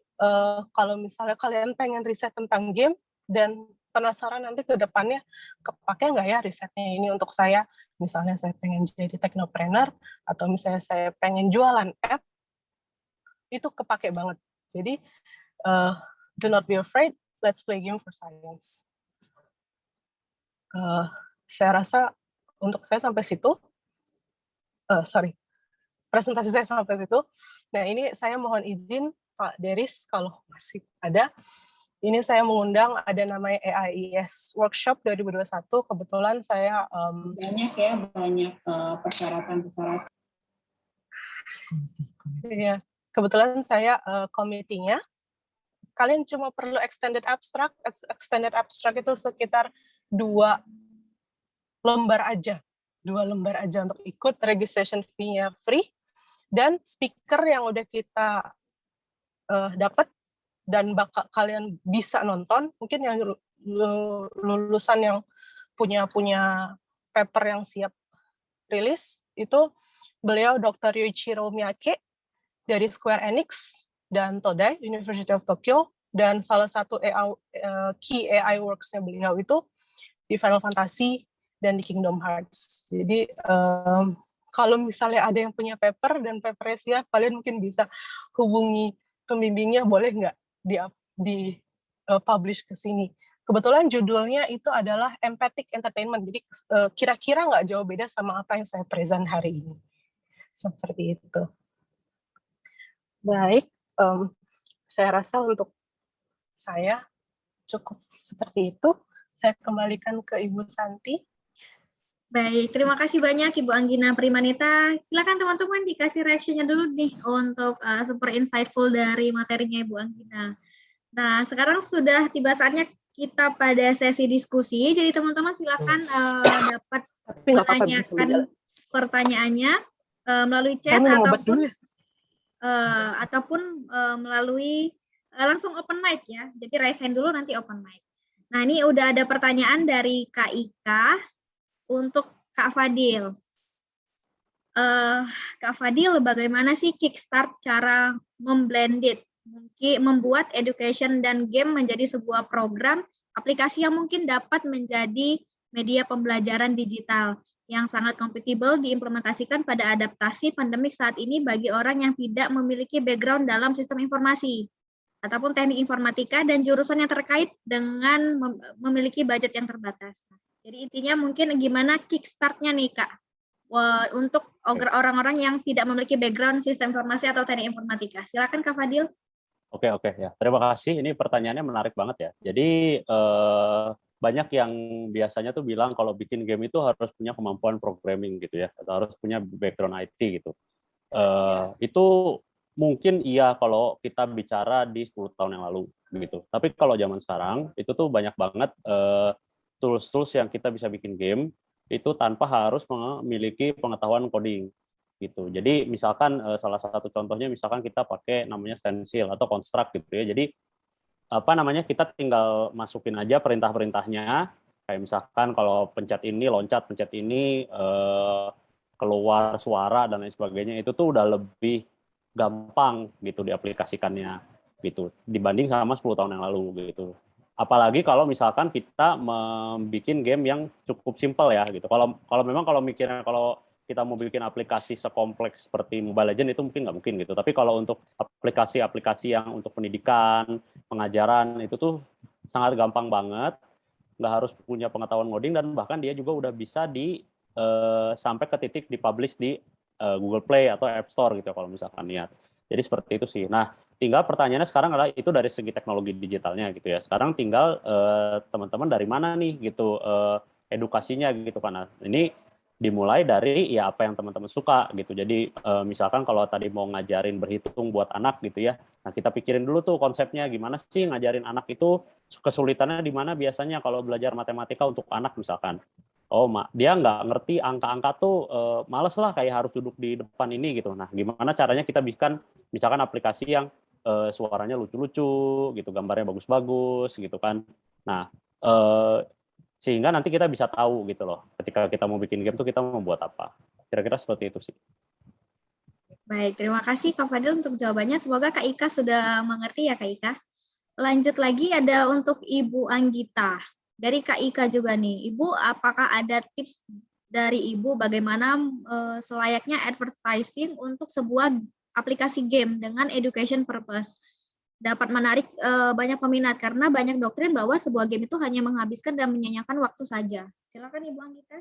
kalau misalnya kalian pengen riset tentang game, dan penasaran nanti ke depannya, kepake nggak ya risetnya ini untuk saya, misalnya saya pengen jadi technopreneur, atau misalnya saya pengen jualan app, itu kepake banget. Jadi, do not be afraid, let's play game for science. Saya rasa untuk saya sampai situ, presentasi saya sampai situ. Nah, ini saya mohon izin Pak Deris, kalau masih ada, ini saya mengundang, ada namanya AIES Workshop 2021, kebetulan saya banyak persyaratan-persyaratan. Iya, kebetulan saya komitinya. Kalian cuma perlu extended abstract. Extended abstract itu sekitar 2 lembar aja. 2 lembar aja untuk ikut. Registration fee-nya free. Dan speaker yang udah kita dapat dan bakal kalian bisa nonton, mungkin yang lulusan yang punya paper yang siap rilis, itu beliau Dr. Yuichiro Miyake dari Square Enix dan Todai, University of Tokyo, dan salah satu key AI works-nya beliau itu di Final Fantasy dan di Kingdom Hearts. Jadi kalau misalnya ada yang punya paper dan papernya siap, kalian mungkin bisa hubungi pembimbingnya, boleh nggak di publish ke sini. Kebetulan judulnya itu adalah Empathic Entertainment, jadi kira-kira nggak jauh beda sama apa yang saya present hari ini. Seperti itu. Baik, saya rasa untuk saya cukup seperti itu. Saya kembalikan ke Ibu Santi. Baik, terima kasih banyak Ibu Anggina Primanita. Silakan teman-teman dikasih reaksinya dulu nih untuk super insightful dari materinya Ibu Anggina. Nah, sekarang sudah tiba saatnya kita pada sesi diskusi. Jadi teman-teman silakan dapat menanyakan pertanyaannya melalui chat ataupun melalui langsung open mic ya. Jadi raise hand dulu nanti open mic. Nah, ini udah ada pertanyaan dari Kak Ika untuk Kak Fadil. Kak Fadil, bagaimana sih kickstart cara memblended, mungkin membuat education dan game menjadi sebuah program aplikasi yang mungkin dapat menjadi media pembelajaran digital yang sangat kompatibel diimplementasikan pada adaptasi pandemik saat ini bagi orang yang tidak memiliki background dalam sistem informasi ataupun teknik informatika dan jurusan yang terkait dengan memiliki budget yang terbatas. Jadi intinya mungkin gimana kickstart-nya nih Kak, untuk orang-orang yang tidak memiliki background sistem informasi atau teknik informatika. Silakan Kak Fadil. Oke ya. Terima kasih. Ini pertanyaannya menarik banget ya. Jadi banyak yang biasanya tuh bilang kalau bikin game itu harus punya kemampuan programming gitu ya, atau harus punya background IT gitu. Itu mungkin iya kalau kita bicara di 10 tahun yang lalu gitu. Tapi kalau zaman sekarang itu tuh banyak banget tools-tools yang kita bisa bikin game itu tanpa harus memiliki pengetahuan coding gitu. Jadi misalkan salah satu contohnya misalkan kita pakai namanya stencil atau construct gitu ya. Jadi kita tinggal masukin aja perintah-perintahnya, kayak misalkan kalau pencet ini loncat, pencet ini keluar suara dan lain sebagainya, itu tuh udah lebih gampang gitu diaplikasikannya gitu dibanding sama 10 tahun yang lalu gitu. Apalagi kalau misalkan kita membuat game yang cukup simpel ya gitu. Kalau memang mikirnya kalau kita mau bikin aplikasi sekompleks seperti Mobile Legends itu mungkin nggak mungkin gitu. Tapi kalau untuk aplikasi-aplikasi yang untuk pendidikan, pengajaran itu tuh sangat gampang banget. Nggak harus punya pengetahuan coding dan bahkan dia juga udah bisa sampai ke titik dipublish di Google Play atau App Store gitu kalau misalkan niat. Jadi seperti itu sih. Nah, tinggal pertanyaannya sekarang adalah itu dari segi teknologi digitalnya gitu ya. Sekarang tinggal teman-teman dari mana nih gitu edukasinya gitu kan. Nah, ini dimulai dari ya apa yang teman-teman suka gitu. Jadi misalkan kalau tadi mau ngajarin berhitung buat anak gitu ya. Nah, kita pikirin dulu tuh konsepnya gimana sih ngajarin anak itu, kesulitannya di mana biasanya kalau belajar matematika untuk anak misalkan. Oh, dia nggak ngerti angka-angka tuh males lah kayak harus duduk di depan ini gitu. Nah, gimana caranya kita bikin misalkan aplikasi yang suaranya lucu-lucu gitu, gambarnya bagus-bagus gitu kan. Nah, sehingga nanti kita bisa tahu gitu loh, ketika kita mau bikin game tuh kita mau buat apa. Kira-kira seperti itu sih. Baik, terima kasih Kak Fadil untuk jawabannya. Semoga Kak Ika sudah mengerti ya Kak Ika. Lanjut lagi ada untuk Ibu Anggita. Dari Kak Ika juga nih, Ibu apakah ada tips dari Ibu bagaimana selayaknya advertising untuk sebuah aplikasi game dengan education purpose dapat menarik banyak peminat karena banyak doktrin bahwa sebuah game itu hanya menghabiskan dan menyanyikan waktu saja. Silakan Ibu Anggita.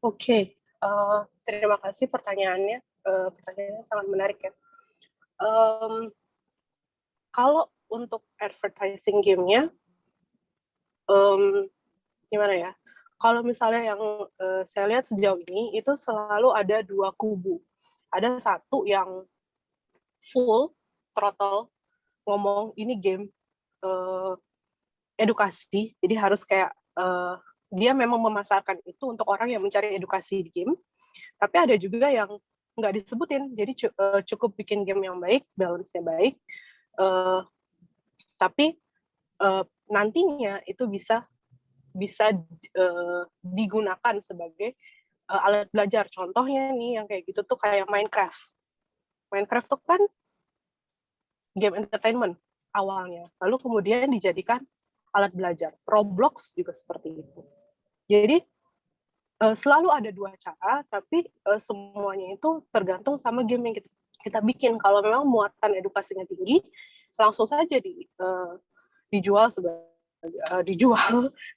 Oke, terima kasih pertanyaannya. Pertanyaannya sangat menarik ya. Kalau untuk advertising game-nya, gimana ya? kalau misalnya yang saya lihat sejauh ini itu selalu ada dua kubu. Ada satu yang full throttle ngomong ini game edukasi, jadi harus kayak dia memang memasarkan itu untuk orang yang mencari edukasi di game. Tapi ada juga yang nggak disebutin, jadi cukup bikin game yang baik, balance-nya baik, tapi nantinya itu bisa digunakan sebagai alat belajar. Contohnya nih yang kayak gitu tuh kayak Minecraft. Minecraft tuh kan game entertainment awalnya, lalu kemudian dijadikan alat belajar. Roblox juga seperti itu. Jadi selalu ada dua cara, tapi semuanya itu tergantung sama game yang kita bikin. Kalau memang muatan edukasinya tinggi, langsung saja dijual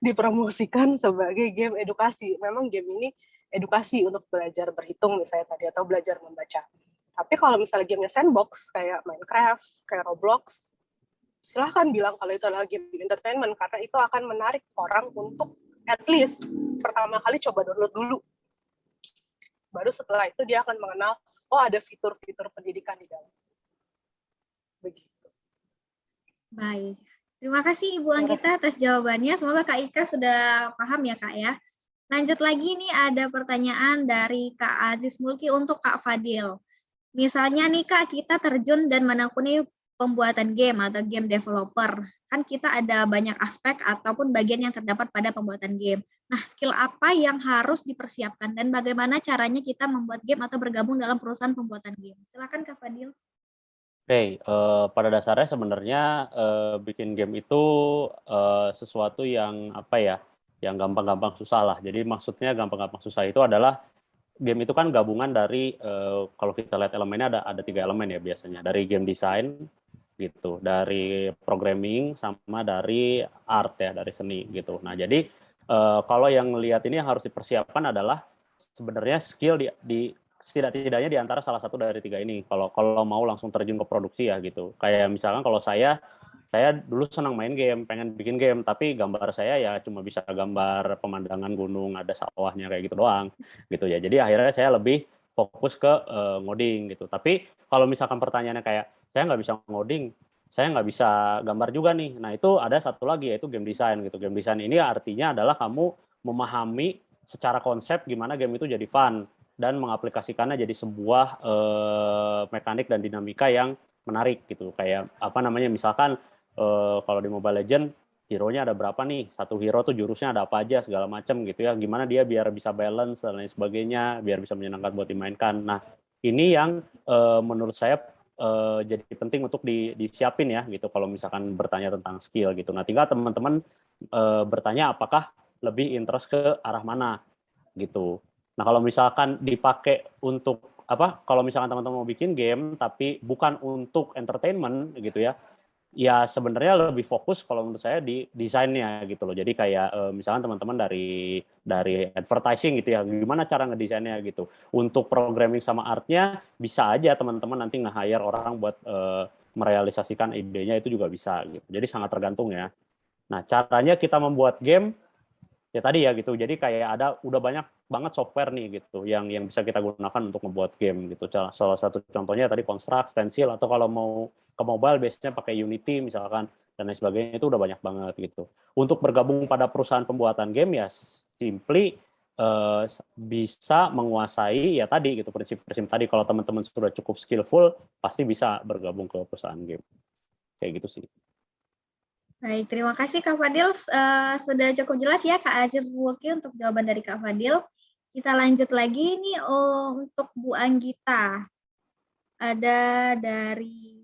dipromosikan sebagai game edukasi. Memang game ini edukasi untuk belajar berhitung misalnya tadi, atau belajar membaca. Tapi kalau misalnya gamenya sandbox kayak Minecraft, kayak Roblox, silahkan bilang kalau itu adalah game entertainment, karena itu akan menarik orang untuk at least pertama kali coba download dulu. Baru setelah itu dia akan mengenal, oh ada fitur-fitur pendidikan di dalam. Begitu. Baik. Terima kasih Ibu Anggita atas jawabannya. Semoga Kak Ika sudah paham ya Kak ya. Lanjut lagi nih, ada pertanyaan dari Kak Aziz Mulki untuk Kak Fadil. Misalnya nih Kak, kita terjun dan menekuni pembuatan game atau game developer. Kan kita ada banyak aspek ataupun bagian yang terdapat pada pembuatan game. Nah, skill apa yang harus dipersiapkan dan bagaimana caranya kita membuat game atau bergabung dalam perusahaan pembuatan game? Silakan Kak Fadil. Oke, pada dasarnya sebenarnya bikin game itu sesuatu yang apa ya, yang gampang-gampang susah lah. Jadi maksudnya gampang-gampang susah itu adalah game itu kan gabungan dari kalau kita lihat elemennya ada 3 elemen ya biasanya, dari game design gitu, dari programming sama dari art ya, dari seni gitu. Nah jadi kalau yang lihat ini yang harus dipersiapkan adalah sebenarnya skill di setidak-tidaknya di antara salah satu dari 3 ini. Kalau mau langsung terjun ke produksi ya gitu. Kayak misalkan kalau saya dulu senang main game, pengen bikin game, tapi gambar saya ya cuma bisa gambar pemandangan gunung, ada sawahnya kayak gitu doang gitu ya. Jadi akhirnya saya lebih fokus ke ngoding gitu. Tapi kalau misalkan pertanyaannya kayak saya nggak bisa ngoding, saya nggak bisa gambar juga nih. Nah itu ada satu lagi yaitu game design gitu. Game design ini artinya adalah kamu memahami secara konsep gimana game itu jadi fun dan mengaplikasikannya jadi sebuah mekanik dan dinamika yang menarik gitu. Kayak apa namanya, misalkan kalau di Mobile Legends hero-nya ada berapa nih, satu hero tuh jurusnya ada apa aja segala macam gitu ya, gimana dia biar bisa balance dan lain sebagainya, biar bisa menyenangkan buat dimainkan. Nah ini yang menurut saya jadi penting untuk disiapin ya gitu kalau misalkan bertanya tentang skill gitu. Nah tinggal teman-teman bertanya apakah lebih interest ke arah mana gitu. Nah, kalau misalkan dipakai untuk kalau misalkan teman-teman mau bikin game tapi bukan untuk entertainment gitu ya, ya sebenarnya lebih fokus kalau menurut saya di desainnya gitu loh. Jadi kayak misalkan teman-teman dari advertising gitu ya, gimana cara ngedesainnya gitu. Untuk programming sama artnya bisa aja teman-teman nanti nge-hire orang buat merealisasikan idenya, itu juga bisa gitu. Jadi sangat tergantung ya. Nah, caranya kita membuat game ya tadi ya gitu. Jadi kayak udah banyak banget software nih gitu yang bisa kita gunakan untuk membuat game gitu. Salah satu contohnya tadi Construct, Stencil, atau kalau mau ke mobile biasanya pakai Unity misalkan dan lain sebagainya, itu udah banyak banget gitu. Untuk bergabung pada perusahaan pembuatan game ya simply bisa menguasai ya tadi gitu prinsip-prinsip tadi. Kalau teman-teman sudah cukup skillful pasti bisa bergabung ke perusahaan game. Kayak gitu sih. Baik, terima kasih Kak Fadil. Sudah cukup jelas ya Kak Aziz Mulki untuk jawaban dari Kak Fadil. Kita lanjut lagi nih untuk Bu Anggita. Ada dari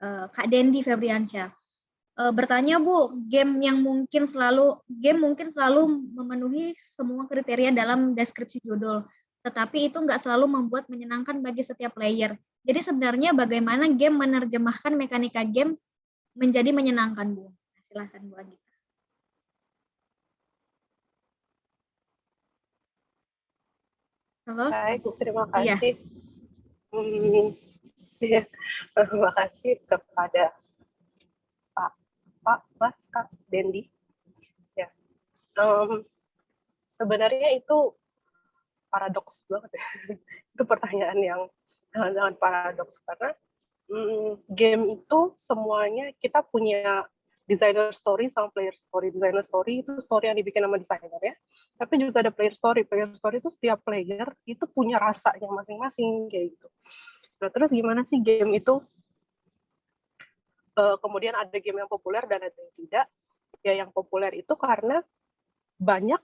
Kak Dendi Febriansyah. Bertanya Bu, game mungkin selalu memenuhi semua kriteria dalam deskripsi judul, tetapi itu nggak selalu membuat menyenangkan bagi setiap player. Jadi sebenarnya bagaimana game menerjemahkan mekanika game menjadi menyenangkan, Bu? Silahkan Bu Anggita. Halo? Baik, terima Iya. kasih. Terima kasih kepada Pak Mas Kak Dendi. Ya. sebenarnya itu paradoks banget ya. Itu pertanyaan yang sangat paradoks karena game itu semuanya kita punya designer story sama player story. Designer story itu story yang dibikin sama desainer ya. Tapi juga ada player story. Player story itu setiap player itu punya rasanya masing-masing kayak gitu. Nah, terus gimana sih game itu? Kemudian ada game yang populer dan ada yang tidak. Ya yang populer itu karena banyak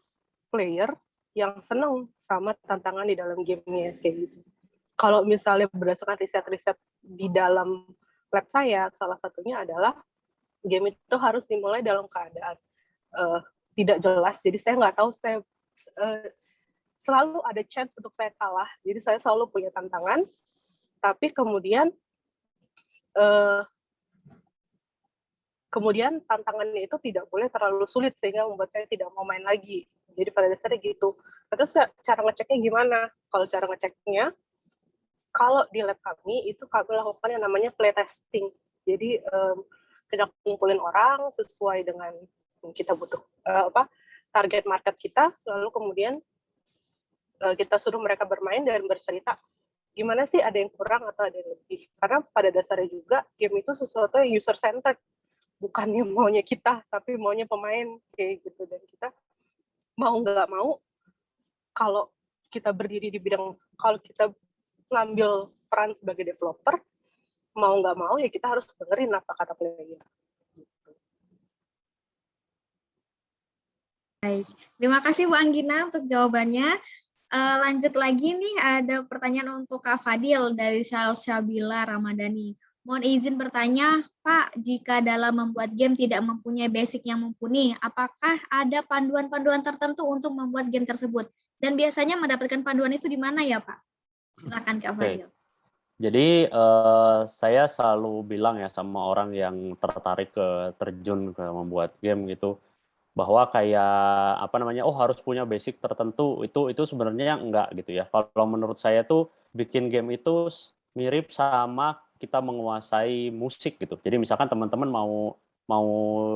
player yang senang sama tantangan di dalam gamenya kayak gitu. Kalau misalnya berdasarkan riset-riset di dalam lab saya, salah satunya adalah game itu harus dimulai dalam keadaan tidak jelas. Jadi saya nggak tahu, saya selalu ada chance untuk saya kalah. Jadi saya selalu punya tantangan, tapi kemudian tantangannya itu tidak boleh terlalu sulit sehingga membuat saya tidak mau main lagi. Jadi pada dasarnya gitu. Terus cara ngeceknya gimana? Kalau cara ngeceknya, kalau di lab kami itu kami lakukan yang namanya playtesting. Jadi kita kumpulin orang sesuai dengan kita butuh target market kita, lalu kemudian kita suruh mereka bermain dan bercerita gimana sih ada yang kurang atau ada yang lebih. Karena pada dasarnya juga game itu sesuatu yang user centered, bukannya maunya kita tapi maunya pemain kayak gitu. Dan kita mau nggak mau, kalau kita berdiri di bidang, kalau kita ngambil peran sebagai developer, mau nggak mau ya kita harus dengerin apa kata player. Baik, terima kasih Bu Anggina untuk jawabannya. Lanjut lagi nih, ada pertanyaan untuk Kak Fadil dari Syabila Ramadhani. Mohon izin bertanya, Pak, jika dalam membuat game tidak mempunyai basic yang mumpuni, apakah ada panduan-panduan tertentu untuk membuat game tersebut? Dan biasanya mendapatkan panduan itu di mana ya, Pak? Silakan Kak Fadil. Jadi saya selalu bilang ya sama orang yang tertarik terjun ke membuat game gitu, bahwa kayak harus punya basic tertentu, itu sebenarnya enggak gitu ya. Kalau menurut saya tuh bikin game itu mirip sama kita menguasai musik gitu. Jadi misalkan teman-teman mau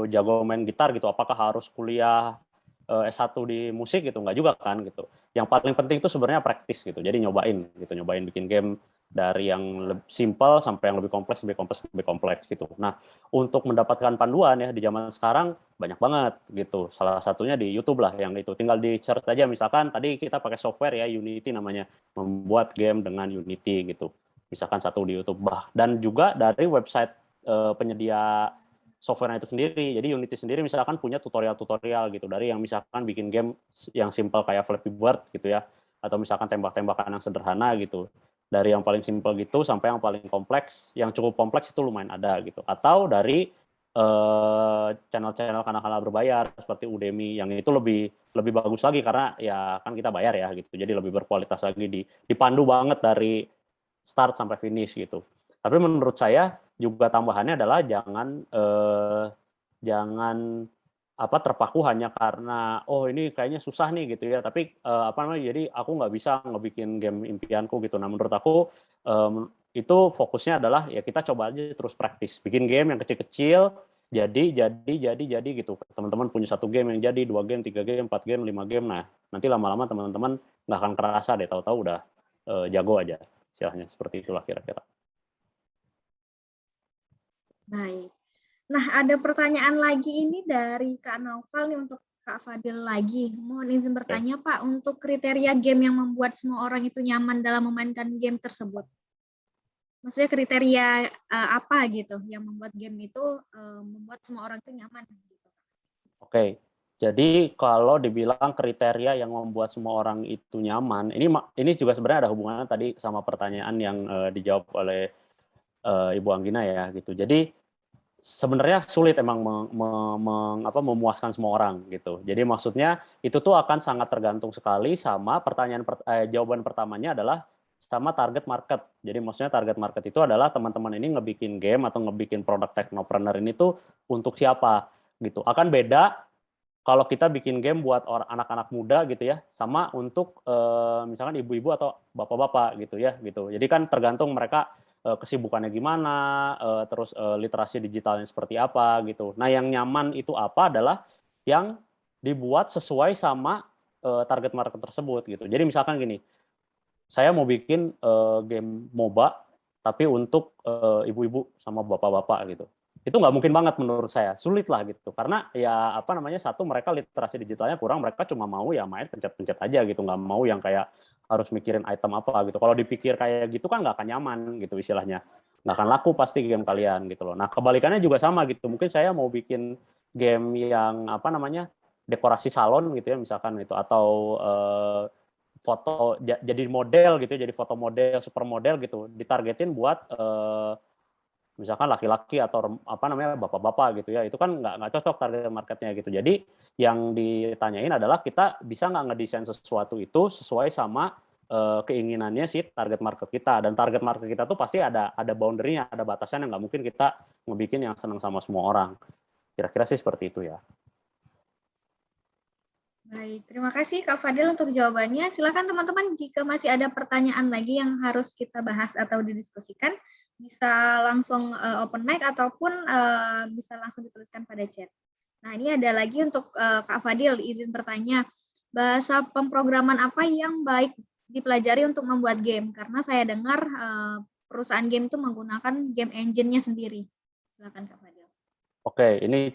jago main gitar gitu, apakah harus kuliah S1 di musik gitu? Enggak juga kan gitu. Yang paling penting itu sebenarnya praktis gitu. Jadi nyobain bikin game dari yang simple sampai yang lebih kompleks gitu. Nah, untuk mendapatkan panduan ya di zaman sekarang banyak banget gitu. Salah satunya di YouTube lah yang itu. Tinggal di search aja, misalkan tadi kita pakai software ya, Unity namanya, membuat game dengan Unity gitu. Misalkan satu di YouTube. Dan juga dari website penyedia software itu sendiri. Jadi Unity sendiri misalkan punya tutorial-tutorial gitu, dari yang misalkan bikin game yang simple kayak Flappy Bird gitu ya, atau misalkan tembak-tembakan yang sederhana gitu. Dari yang paling simple gitu sampai yang paling kompleks, yang cukup kompleks itu lumayan ada gitu. Atau dari channel-channel kanak-kanak berbayar seperti Udemy, yang itu lebih bagus lagi karena ya kan kita bayar ya gitu. Jadi lebih berkualitas lagi, dipandu banget dari start sampai finish gitu. Tapi menurut saya juga tambahannya adalah jangan terpaku hanya karena ini kayaknya susah nih gitu ya, tapi jadi aku nggak bisa ngebikin game impianku gitu. Nah menurut aku itu fokusnya adalah ya kita coba aja terus praktis, bikin game yang kecil-kecil, jadi gitu. Teman-teman punya 1 game yang jadi, 2 game, 3 game, 4 game, 5 game. Nah nanti lama-lama teman-teman nggak akan kerasa deh, tahu-tahu udah jago aja, istilahnya seperti itulah kira-kira. Baik. Nah, ada pertanyaan lagi ini dari Kak Naufal nih untuk Kak Fadil lagi. Mohon izin bertanya, Pak, untuk kriteria game yang membuat semua orang itu nyaman dalam memainkan game tersebut. Maksudnya kriteria apa gitu yang membuat game itu membuat semua orang itu nyaman gitu. Oke. Jadi kalau dibilang kriteria yang membuat semua orang itu nyaman, ini juga sebenarnya ada hubungannya tadi sama pertanyaan yang dijawab oleh Ibu Anggina ya gitu. Jadi sebenarnya sulit emang memuaskan semua orang gitu. Jadi maksudnya itu tuh akan sangat tergantung sekali sama jawaban pertamanya adalah sama target market. Jadi maksudnya target market itu adalah teman-teman ini ngebikin game atau ngebikin produk technopreneur ini tuh untuk siapa gitu. Akan beda kalau kita bikin game buat anak-anak muda gitu ya, sama untuk misalkan ibu-ibu atau bapak-bapak gitu ya gitu. Jadi kan tergantung mereka kesibukannya gimana, terus literasi digitalnya seperti apa gitu. Nah yang nyaman itu apa adalah yang dibuat sesuai sama target market tersebut gitu. Jadi misalkan gini, saya mau bikin game MOBA tapi untuk ibu-ibu sama bapak-bapak gitu. Itu nggak mungkin banget menurut saya, sulit lah gitu. Karena ya apa namanya, satu, mereka literasi digitalnya kurang, mereka cuma mau ya main pencet-pencet aja gitu, nggak mau yang kayak harus mikirin item apa gitu. Kalau dipikir kayak gitu kan nggak akan nyaman gitu istilahnya, nggak akan laku pasti game kalian gitu loh. Nah kebalikannya juga sama gitu, mungkin saya mau bikin game yang apa namanya, dekorasi salon gitu ya misalkan itu, atau foto jadi model gitu, jadi foto model, supermodel gitu, ditargetin buat misalkan laki-laki atau apa namanya, bapak-bapak gitu ya, itu kan nggak cocok target marketnya gitu. Jadi yang ditanyain adalah kita bisa nggak ngedesain sesuatu itu sesuai sama keinginannya si target market kita, dan target market kita tuh pasti ada boundary-nya, ada batasan yang nggak mungkin kita ngebikin yang senang sama semua orang. Kira-kira sih seperti itu ya. Baik, terima kasih Kak Fadil untuk jawabannya. Silakan teman-teman jika masih ada pertanyaan lagi yang harus kita bahas atau didiskusikan, bisa langsung open mic ataupun bisa langsung dituliskan pada chat. Nah, ini ada lagi untuk Kak Fadil, izin bertanya, bahasa pemrograman apa yang baik dipelajari untuk membuat game? Karena saya dengar perusahaan game itu menggunakan game engine-nya sendiri. Silakan Kak Fadil. Oke, ini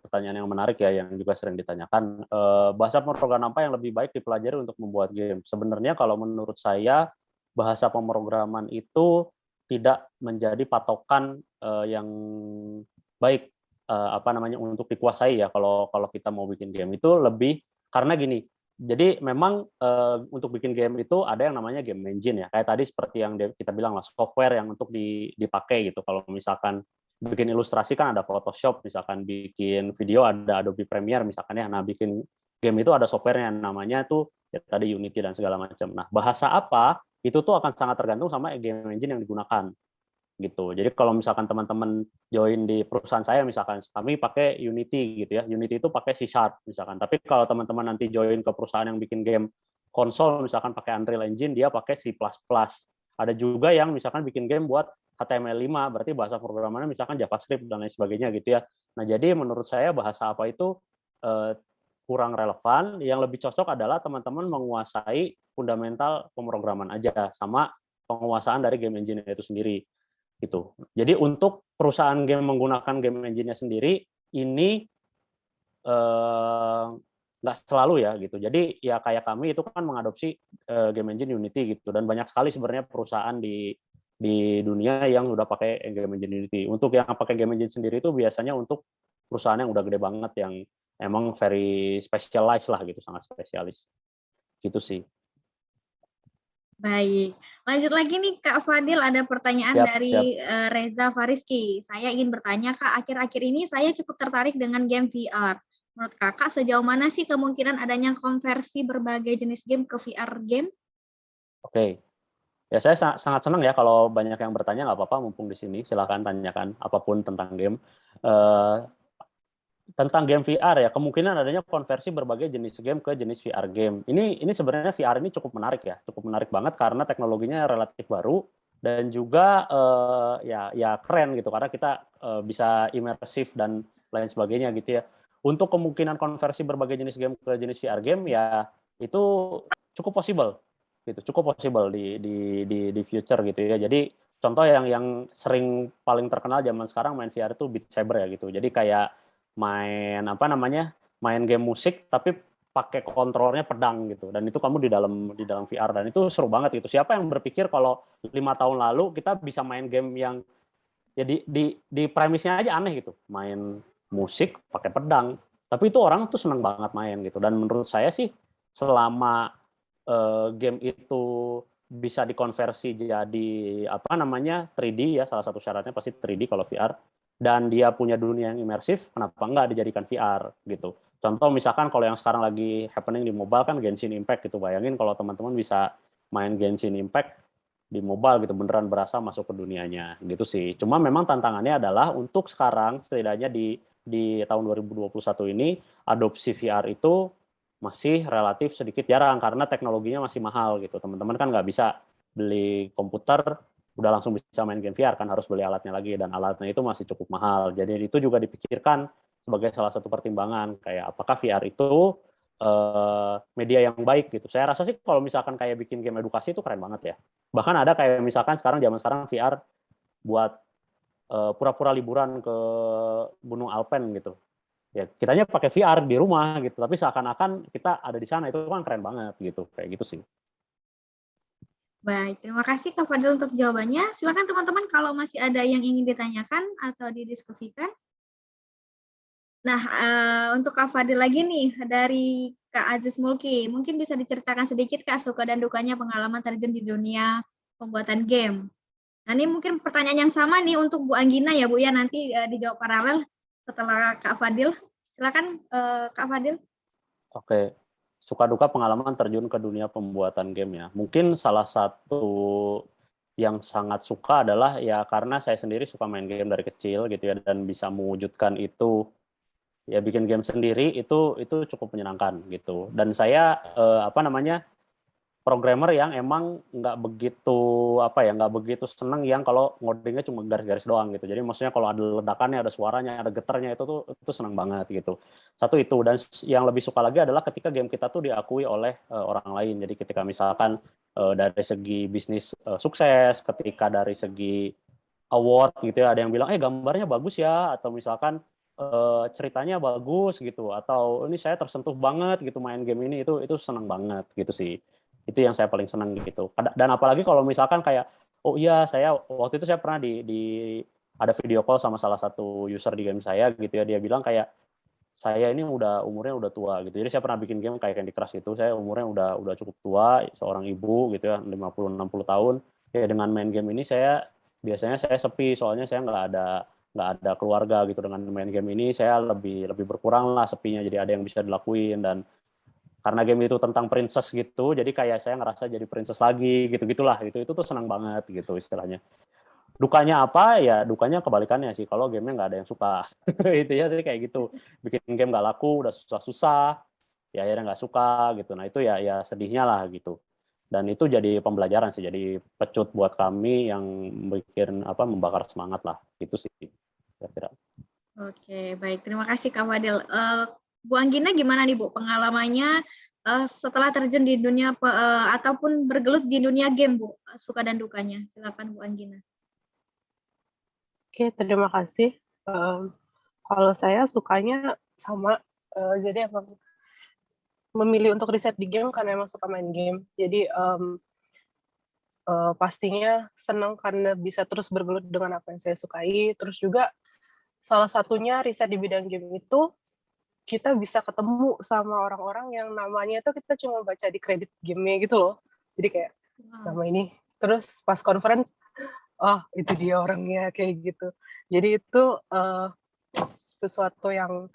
pertanyaan yang menarik ya, yang juga sering ditanyakan. Bahasa pemrograman apa yang lebih baik dipelajari untuk membuat game? Sebenarnya kalau menurut saya, bahasa pemrograman itu tidak menjadi patokan yang baik apa namanya untuk dikuasai ya. Kalau kita mau bikin game itu lebih karena gini. Jadi memang untuk bikin game itu ada yang namanya game engine ya. Kayak tadi seperti yang kita bilang lah, software yang untuk dipakai gitu. Kalau misalkan bikin ilustrasi kan ada Photoshop, misalkan bikin video ada Adobe Premiere misalkan ya. Nah, bikin game itu ada softwarenya namanya tuh ya tadi Unity dan segala macam. Nah, bahasa apa itu tuh akan sangat tergantung sama game engine yang digunakan gitu. Jadi kalau misalkan teman-teman join di perusahaan saya misalkan kami pakai Unity gitu ya. Unity itu pakai C# misalkan. Tapi kalau teman-teman nanti join ke perusahaan yang bikin game konsol misalkan pakai Unreal Engine, dia pakai C++. Ada juga yang misalkan bikin game buat HTML5, berarti bahasa programannya misalkan JavaScript dan lain sebagainya gitu ya. Nah, jadi menurut saya bahasa apa itu kurang relevan, yang lebih cocok adalah teman-teman menguasai fundamental pemrograman aja, sama penguasaan dari game engine itu sendiri. Gitu. Jadi untuk perusahaan game menggunakan game engine-nya sendiri, ini nggak selalu ya gitu. Jadi ya kayak kami itu kan mengadopsi game engine Unity gitu, dan banyak sekali sebenarnya perusahaan di dunia yang udah pakai game engine Unity. Untuk yang pakai game engine sendiri itu biasanya untuk perusahaan yang udah gede banget, yang emang very specialized lah gitu, sangat spesialis. Gitu sih. Baik, lanjut lagi nih Kak Fadil, ada pertanyaan dari Reza Fariski. Saya ingin bertanya Kak, akhir-akhir ini saya cukup tertarik dengan game VR. Menurut Kakak sejauh mana sih kemungkinan adanya konversi berbagai jenis game ke VR game? Oke. Ya saya sangat senang ya kalau banyak yang bertanya, nggak apa-apa mumpung di sini, silakan tanyakan apapun tentang game. Tentang game VR ya, kemungkinan adanya konversi berbagai jenis game ke jenis VR game. Ini sebenarnya VR ini cukup menarik ya, cukup menarik banget karena teknologinya relatif baru dan juga ya keren gitu karena kita bisa imersif dan lain sebagainya gitu ya. Untuk kemungkinan konversi berbagai jenis game ke jenis VR game ya itu cukup possible gitu, cukup possible di future gitu ya. Jadi contoh yang sering paling terkenal zaman sekarang main VR itu Beat Saber ya gitu. Jadi kayak main main game musik tapi pakai kontrolnya pedang gitu, dan itu kamu di dalam VR, dan itu seru banget gitu. Siapa yang berpikir kalau 5 tahun lalu kita bisa main game yang ya di premisnya aja aneh gitu, main musik pakai pedang, tapi itu orang tuh seneng banget main gitu. Dan menurut saya sih selama game itu bisa dikonversi jadi 3D ya, salah satu syaratnya pasti 3D kalau VR, dan dia punya dunia yang imersif, kenapa enggak dijadikan VR gitu. Contoh misalkan kalau yang sekarang lagi happening di mobile kan Genshin Impact gitu. Bayangin kalau teman-teman bisa main Genshin Impact di mobile gitu, beneran berasa masuk ke dunianya gitu sih. Cuma memang tantangannya adalah untuk sekarang setidaknya di tahun 2021 ini adopsi VR itu masih relatif sedikit jarang karena teknologinya masih mahal gitu. Teman-teman kan nggak bisa beli komputer udah langsung bisa main game VR, kan harus beli alatnya lagi, dan alatnya itu masih cukup mahal. Jadi itu juga dipikirkan sebagai salah satu pertimbangan, kayak apakah VR itu media yang baik gitu. Saya rasa sih kalau misalkan kayak bikin game edukasi itu keren banget ya. Bahkan ada kayak misalkan zaman sekarang VR buat pura-pura liburan ke Gunung Alpen gitu. Ya kitanya pakai VR di rumah gitu, tapi seakan-akan kita ada di sana, itu kan keren banget gitu, kayak gitu sih. Baik, terima kasih Kak Fadil untuk jawabannya. Silakan teman-teman kalau masih ada yang ingin ditanyakan atau didiskusikan. Nah, untuk Kak Fadil lagi nih, dari Kak Aziz Mulki, mungkin bisa diceritakan sedikit Kak, suka dan dukanya pengalaman terjun di dunia pembuatan game. Nah, ini mungkin pertanyaan yang sama nih untuk Bu Anggina ya Bu ya, nanti dijawab paralel setelah Kak Fadil. Silakan Kak Fadil. Oke, suka duka pengalaman terjun ke dunia pembuatan game ya. Mungkin salah satu yang sangat suka adalah ya karena saya sendiri suka main game dari kecil gitu ya, dan bisa mewujudkan itu ya, bikin game sendiri itu cukup menyenangkan gitu. Dan saya programmer yang emang nggak begitu seneng yang kalau ngodingnya cuma garis-garis doang gitu. Jadi maksudnya kalau ada ledakannya, ada suaranya, ada getarnya, itu seneng banget gitu. Satu itu, dan yang lebih suka lagi adalah ketika game kita tuh diakui oleh orang lain. Jadi ketika misalkan dari segi bisnis sukses, ketika dari segi award gitu ya, ada yang bilang gambarnya bagus ya, atau misalkan ceritanya bagus gitu, atau ini saya tersentuh banget gitu main game ini, itu seneng banget gitu sih. Itu yang saya paling senang gitu. Dan apalagi kalau misalkan kayak, oh iya, saya waktu itu saya pernah ada video call sama salah satu user di game saya gitu ya, dia bilang kayak, saya ini umurnya udah tua gitu. Jadi saya pernah bikin game kayak Candy Crush itu, saya umurnya udah cukup tua, seorang ibu gitu ya, 50-60 tahun. Ya dengan main game ini biasanya saya sepi, soalnya saya nggak ada keluarga gitu. Dengan main game ini saya lebih berkurang lah sepinya, jadi ada yang bisa dilakuin. Dan karena game itu tentang princess gitu, jadi kayak saya ngerasa jadi princess lagi gitu-gitulah. Itu tuh senang banget gitu istilahnya. Dukanya apa ya? Dukanya kebalikannya sih, kalau gamenya nggak ada yang suka. Itu ya, jadi kayak gitu, bikin game nggak laku, udah susah-susah ya akhirnya nggak suka gitu. Nah itu ya sedihnya lah gitu. Dan itu jadi pembelajaran sih, jadi pecut buat kami yang membakar semangat lah. Itu sih kira-kira. Oke, baik. Terima kasih Kak Fadil. Bu Anggina gimana nih Bu pengalamannya setelah terjun di dunia ataupun bergelut di dunia game Bu, suka dan dukanya? Silakan Bu Anggina. Oke, terima kasih. Kalau saya sukanya sama, jadi emang memilih untuk riset di game karena emang suka main game. Jadi pastinya senang karena bisa terus bergelut dengan apa yang saya sukai. Terus juga salah satunya riset di bidang game itu kita bisa ketemu sama orang-orang yang namanya itu kita cuma baca di kredit game-nya gitu loh. Jadi kayak nama ini. Terus pas conference, oh itu dia orangnya kayak gitu. Jadi itu sesuatu yang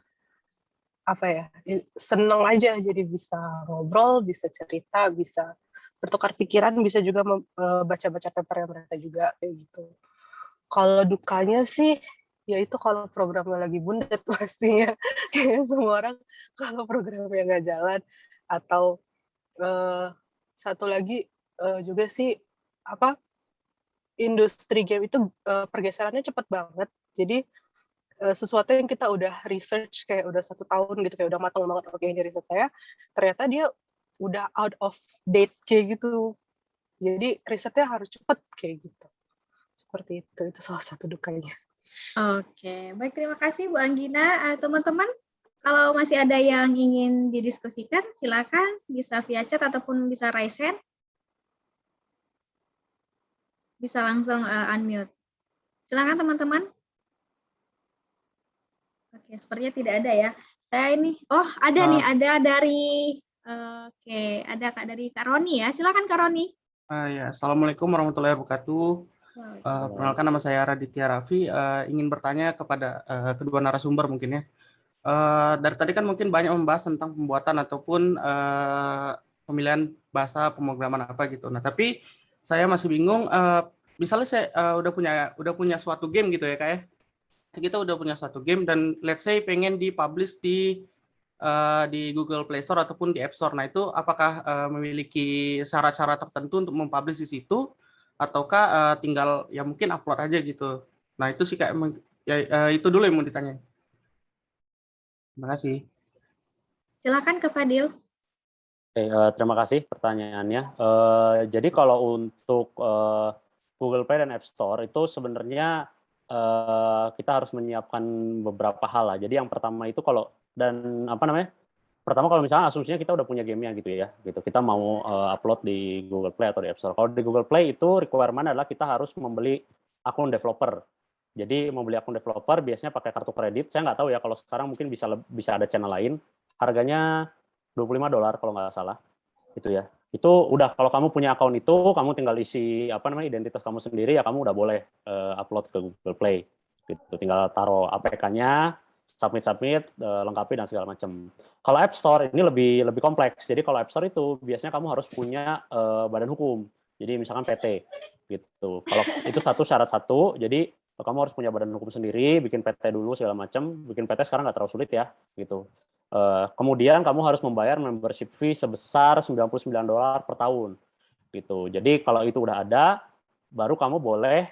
seneng aja, jadi bisa ngobrol, bisa cerita, bisa bertukar pikiran, bisa juga baca-baca paper mereka juga kayak gitu. Kalau dukanya sih ya itu kalau programnya lagi bundet pastinya, kayak semua orang kalau programnya nggak jalan. Atau satu lagi juga sih industri game itu pergeserannya cepat banget. Jadi sesuatu yang kita udah research kayak udah 1 tahun gitu, kayak udah matang banget, oke ini riset saya, ternyata dia udah out of date kayak gitu. Jadi risetnya harus cepat kayak gitu. Seperti itu salah satu dukanya. Oke, baik, terima kasih Bu Anggina. Teman-teman, kalau masih ada yang ingin didiskusikan, silakan bisa via chat ataupun bisa raise hand. Bisa langsung unmute. Silakan teman-teman. Oke, sepertinya tidak ada ya. Saya ini, ada nih, ada dari, ada dari Kak Roni ya. Silakan Kak Roni. Ya, Assalamualaikum warahmatullahi wabarakatuh. Perkenalkan, nama saya Raditya Raffi. Ingin bertanya kepada kedua narasumber mungkin ya. Dari tadi kan mungkin banyak membahas tentang pembuatan ataupun pemilihan bahasa pemrograman apa gitu. Nah, tapi saya masih bingung. Misalnya saya udah punya suatu game gitu ya, kayak kita udah punya suatu game dan let's say pengen dipublish di Google Play Store ataupun di App Store. Nah, itu apakah memiliki syarat-syarat tertentu untuk mempublish di situ, ataukah tinggal ya mungkin upload aja gitu. Nah, itu sih kayak itu dulu yang mau ditanya. Terima kasih. Silakan ke Fadil. Oke, terima kasih pertanyaannya. Jadi kalau untuk Google Play dan App Store itu sebenarnya kita harus menyiapkan beberapa hal lah. Jadi yang pertama itu pertama kalau misalnya asumsinya kita udah punya gamenya gitu ya, gitu. Kita mau upload di Google Play atau di App Store. Kalau di Google Play itu requirement adalah kita harus membeli akun developer. Jadi membeli akun developer biasanya pakai kartu kredit. Saya nggak tahu ya kalau sekarang mungkin bisa ada channel lain. Harganya $25 kalau nggak salah, itu ya. Itu udah kalau kamu punya akun itu, kamu tinggal isi identitas kamu sendiri ya, kamu udah boleh upload ke Google Play. Gitu. Tinggal taruh APK-nya, submit, lengkapi dan segala macam. Kalau App Store ini lebih kompleks. Jadi kalau App Store itu biasanya kamu harus punya badan hukum. Jadi misalkan PT gitu. Kalau itu syarat satu, jadi kamu harus punya badan hukum sendiri, bikin PT dulu segala macam. Bikin PT sekarang nggak terlalu sulit ya, gitu. Kemudian kamu harus membayar membership fee sebesar $99 per tahun, gitu. Jadi kalau itu udah ada, baru kamu boleh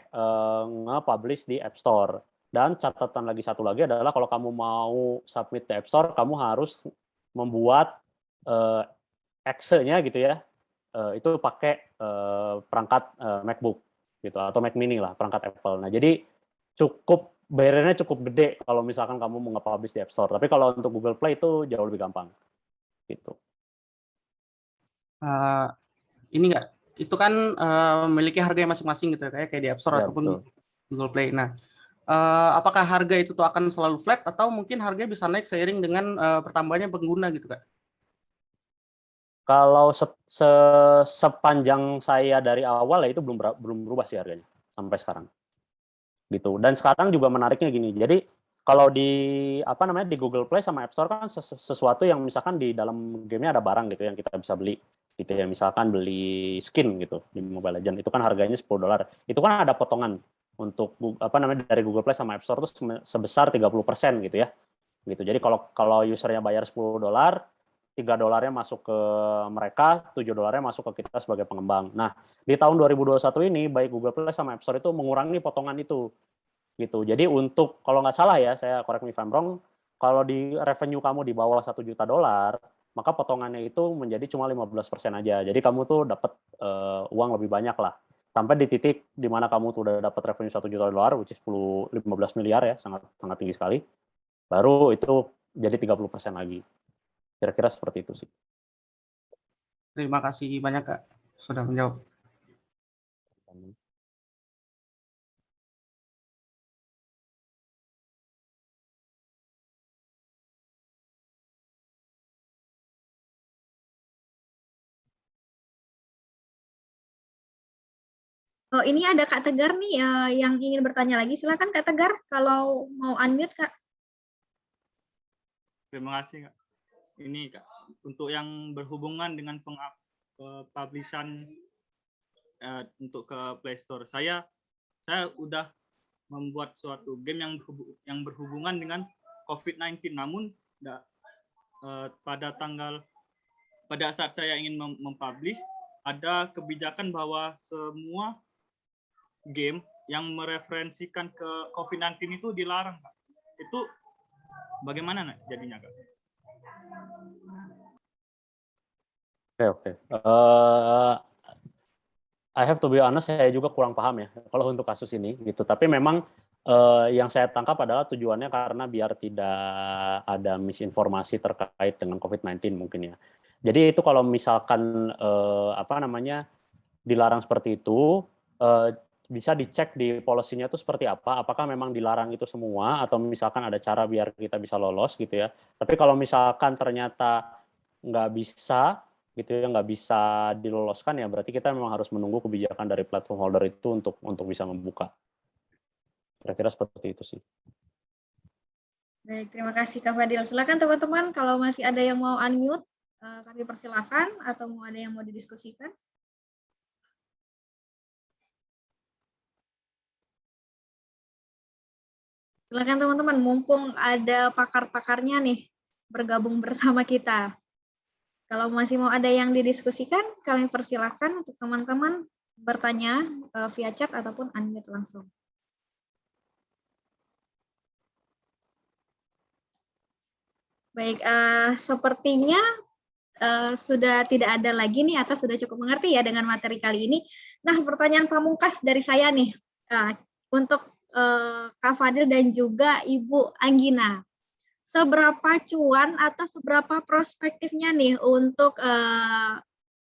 nge-publish di App Store. Dan catatan satu lagi adalah kalau kamu mau submit di App Store, kamu harus membuat exe-nya gitu ya, itu pakai perangkat MacBook gitu atau Mac Mini lah, perangkat Apple. Nah jadi bayarnya cukup gede kalau misalkan kamu mau nge-publish di App Store. Tapi kalau untuk Google Play itu jauh lebih gampang. Gitu. Ini enggak, itu kan memiliki harga masing-masing gitu kayak di App Store Ya, ataupun betul. Google Play. Nah, apakah harga itu tuh akan selalu flat atau mungkin harganya bisa naik seiring dengan bertambahnya pengguna gitu, Kak? Kalau sepanjang saya dari awal ya itu belum berubah sih harganya sampai sekarang. Gitu. Dan sekarang juga menariknya gini. Jadi kalau di di Google Play sama App Store kan sesuatu yang misalkan di dalam gamenya ada barang gitu yang kita bisa beli gitu ya, misalkan beli skin gitu di Mobile Legends itu kan harganya $10. Itu kan ada potongan untuk dari Google Play sama App Store itu sebesar 30% gitu ya. Gitu. Jadi kalau usernya bayar $10, $3 masuk ke mereka, $7 masuk ke kita sebagai pengembang. Nah, di tahun 2021 ini baik Google Play sama App Store itu mengurangi potongan itu. Gitu. Jadi untuk kalau nggak salah ya, saya correct me if I'm wrong, kalau di revenue kamu di bawah $1 juta, maka potongannya itu menjadi cuma 15% aja. Jadi kamu tuh dapat uang lebih banyak lah. Sampai di titik di mana kamu tuh udah dapat revenue $1 juta, which is 15 miliar ya, sangat tinggi sekali. Baru itu jadi 30% lagi. Kira-kira seperti itu sih. Terima kasih banyak, Kak, sudah menjawab. Oh, ini ada Kak Tegar nih yang ingin bertanya lagi. Silakan Kak Tegar kalau mau unmute, Kak. Terima kasih, Kak. Ini, Kak, untuk yang berhubungan dengan publishan untuk ke Play Store. Saya udah membuat suatu game yang berhubungan dengan COVID-19, namun pada saat saya ingin mempublish, ada kebijakan bahwa semua game yang mereferensikan ke COVID-19 itu dilarang, Kak. Itu bagaimana jadinya, Kak? Oke. I have to be honest, saya juga kurang paham ya kalau untuk kasus ini gitu. Tapi memang yang saya tangkap adalah tujuannya karena biar tidak ada misinformasi terkait dengan COVID-19 mungkin ya. Jadi itu kalau misalkan dilarang seperti itu, bisa dicek di policy-nya itu seperti apa, apakah memang dilarang itu semua, atau misalkan ada cara biar kita bisa lolos gitu ya. Tapi kalau misalkan ternyata nggak bisa, gitu ya, nggak bisa diloloskan ya, berarti kita memang harus menunggu kebijakan dari platform holder itu untuk bisa membuka. Kira-kira seperti itu sih. Baik, terima kasih Kak Fadil. Silakan teman-teman, kalau masih ada yang mau unmute, kami persilakan, atau mau ada yang mau didiskusikan. Silakan teman-teman, mumpung ada pakar-pakarnya nih bergabung bersama kita. Kalau masih mau ada yang didiskusikan, kami persilakan untuk teman-teman bertanya via chat ataupun unmute langsung. Baik, sepertinya sudah tidak ada lagi nih atau sudah cukup mengerti ya dengan materi kali ini. Nah, pertanyaan pamungkas dari saya nih untuk Kak Fadil dan juga Ibu Anggina. Seberapa cuan atau seberapa prospektifnya nih untuk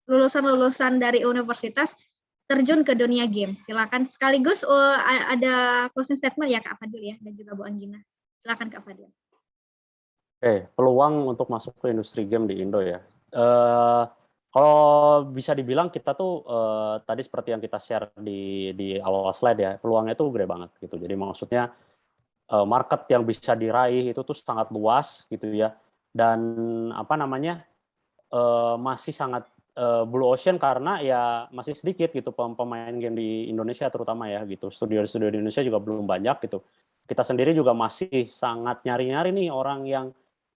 lulusan-lulusan dari universitas terjun ke dunia game? Silakan sekaligus ada closing statement ya Kak Fadil ya dan juga Bu Anggina. Silakan Kak Fadil. Oke, peluang untuk masuk ke industri game di Indo ya. Kalau bisa dibilang kita tuh tadi seperti yang kita share di awal slide ya, peluangnya tuh gede banget gitu. Jadi maksudnya market yang bisa diraih itu tuh sangat luas gitu ya. Dan apa namanya masih sangat blue ocean karena ya masih sedikit gitu pemain game di Indonesia terutama ya gitu. Studio-studio di Indonesia juga belum banyak gitu. Kita sendiri juga masih sangat nyari-nyari nih orang yang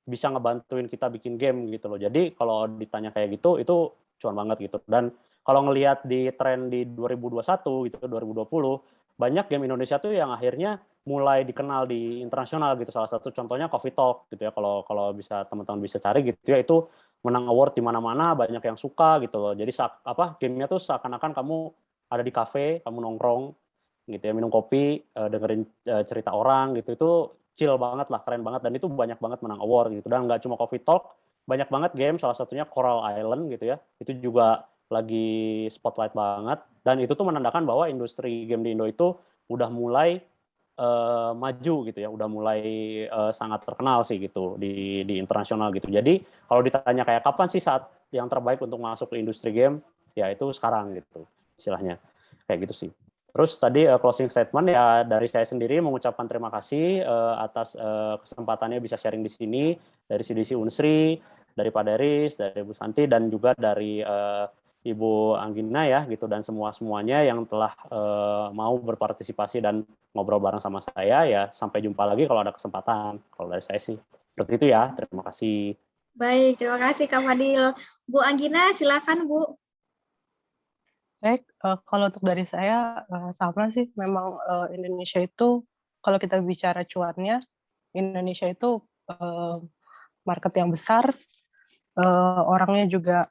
bisa ngebantuin kita bikin game gitu loh. Jadi kalau ditanya kayak gitu, itu cuan banget gitu. Dan kalau ngelihat di tren di 2021 gitu, 2020, banyak game Indonesia tuh yang akhirnya mulai dikenal di internasional gitu. Salah satu contohnya Coffee Talk gitu ya. Kalau bisa teman-teman bisa cari gitu ya, itu menang award di mana-mana, banyak yang suka gitu loh. Jadi gamenya tuh seakan-akan kamu ada di kafe, kamu nongkrong gitu ya, minum kopi, dengerin cerita orang gitu. Itu chill banget lah, keren banget, dan itu banyak banget menang award gitu. Dan nggak cuma Coffee Talk, banyak banget game, salah satunya Coral Island gitu ya, itu juga lagi spotlight banget, dan itu tuh menandakan bahwa industri game di Indo itu udah mulai maju gitu ya, udah mulai sangat terkenal sih gitu di internasional gitu. Jadi kalau ditanya kayak kapan sih saat yang terbaik untuk masuk ke industri game, ya itu sekarang gitu istilahnya, kayak gitu sih. Terus tadi closing statement ya dari saya sendiri mengucapkan terima kasih atas kesempatannya bisa sharing di sini dari CDC Unsri, dari Pak Deris, dari Bu Santi, dan juga dari Ibu Anggina ya gitu, dan semuanya yang telah mau berpartisipasi dan ngobrol bareng sama saya ya. Sampai jumpa lagi kalau ada kesempatan. Kalau dari saya sih seperti itu ya. Terima kasih. Baik, terima kasih Kak Fadil. Bu Anggina, silakan Bu. Baik, kalau untuk dari saya sama sih, memang Indonesia itu kalau kita bicara cuannya, Indonesia itu market yang besar, orangnya juga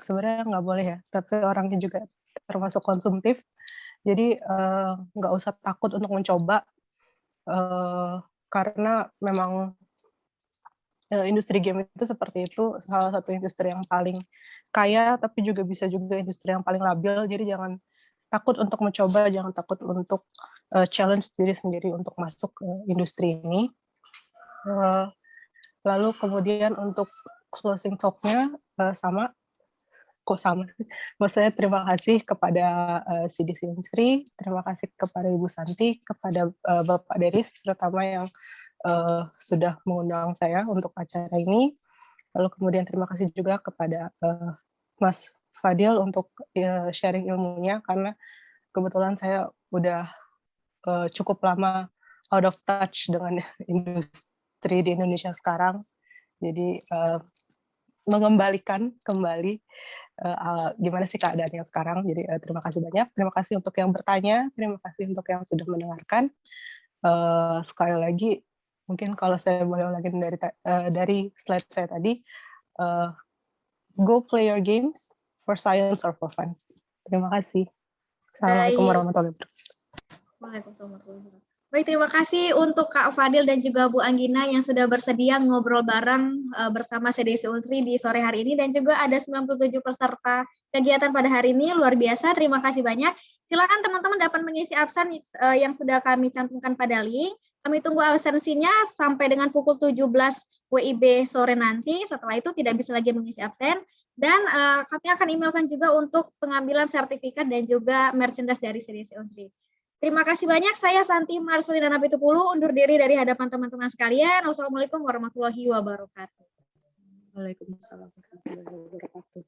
sebenarnya nggak boleh ya, tapi orangnya juga termasuk konsumtif, jadi nggak usah takut untuk mencoba, karena memang industri game itu seperti itu, salah satu industri yang paling kaya, tapi juga bisa juga industri yang paling labil. Jadi jangan takut untuk mencoba, jangan takut untuk challenge diri sendiri untuk masuk ke industri ini. Lalu kemudian untuk closing talk-nya sama. Maksudnya terima kasih kepada CDC Unsri, terima kasih kepada Ibu Santi, kepada Bapak Deris, terutama yang sudah mengundang saya untuk acara ini. Lalu kemudian terima kasih juga kepada Mas Fadil untuk sharing ilmunya, karena kebetulan saya udah cukup lama out of touch dengan industri di Indonesia sekarang. Jadi mengembalikan kembali gimana sih keadaannya sekarang. Jadi terima kasih banyak. Terima kasih untuk yang bertanya, terima kasih untuk yang sudah mendengarkan. Sekali lagi, mungkin kalau saya boleh ulangin dari slide saya tadi, go play your games for science or for fun. Terima kasih. Assalamualaikum warahmatullahi wabarakatuh. Waalaikumsalam warahmatullahi wabarakatuh. Baik, terima kasih untuk Kak Fadil dan juga Bu Anggina yang sudah bersedia ngobrol bareng bersama CDC Unsri di sore hari ini, dan juga ada 97 peserta kegiatan pada hari ini, luar biasa, terima kasih banyak. Silakan teman-teman dapat mengisi absen yang sudah kami cantumkan pada link. Kami tunggu absensinya sampai dengan pukul 17 WIB sore nanti. Setelah itu tidak bisa lagi mengisi absen. Dan kami akan emailkan juga untuk pengambilan sertifikat dan juga merchandise dari CDC Unsri. Terima kasih banyak. Saya Santi Marcelina Napitupulu undur diri dari hadapan teman-teman sekalian. Wassalamualaikum warahmatullahi wabarakatuh. Waalaikumsalam warahmatullahi wabarakatuh.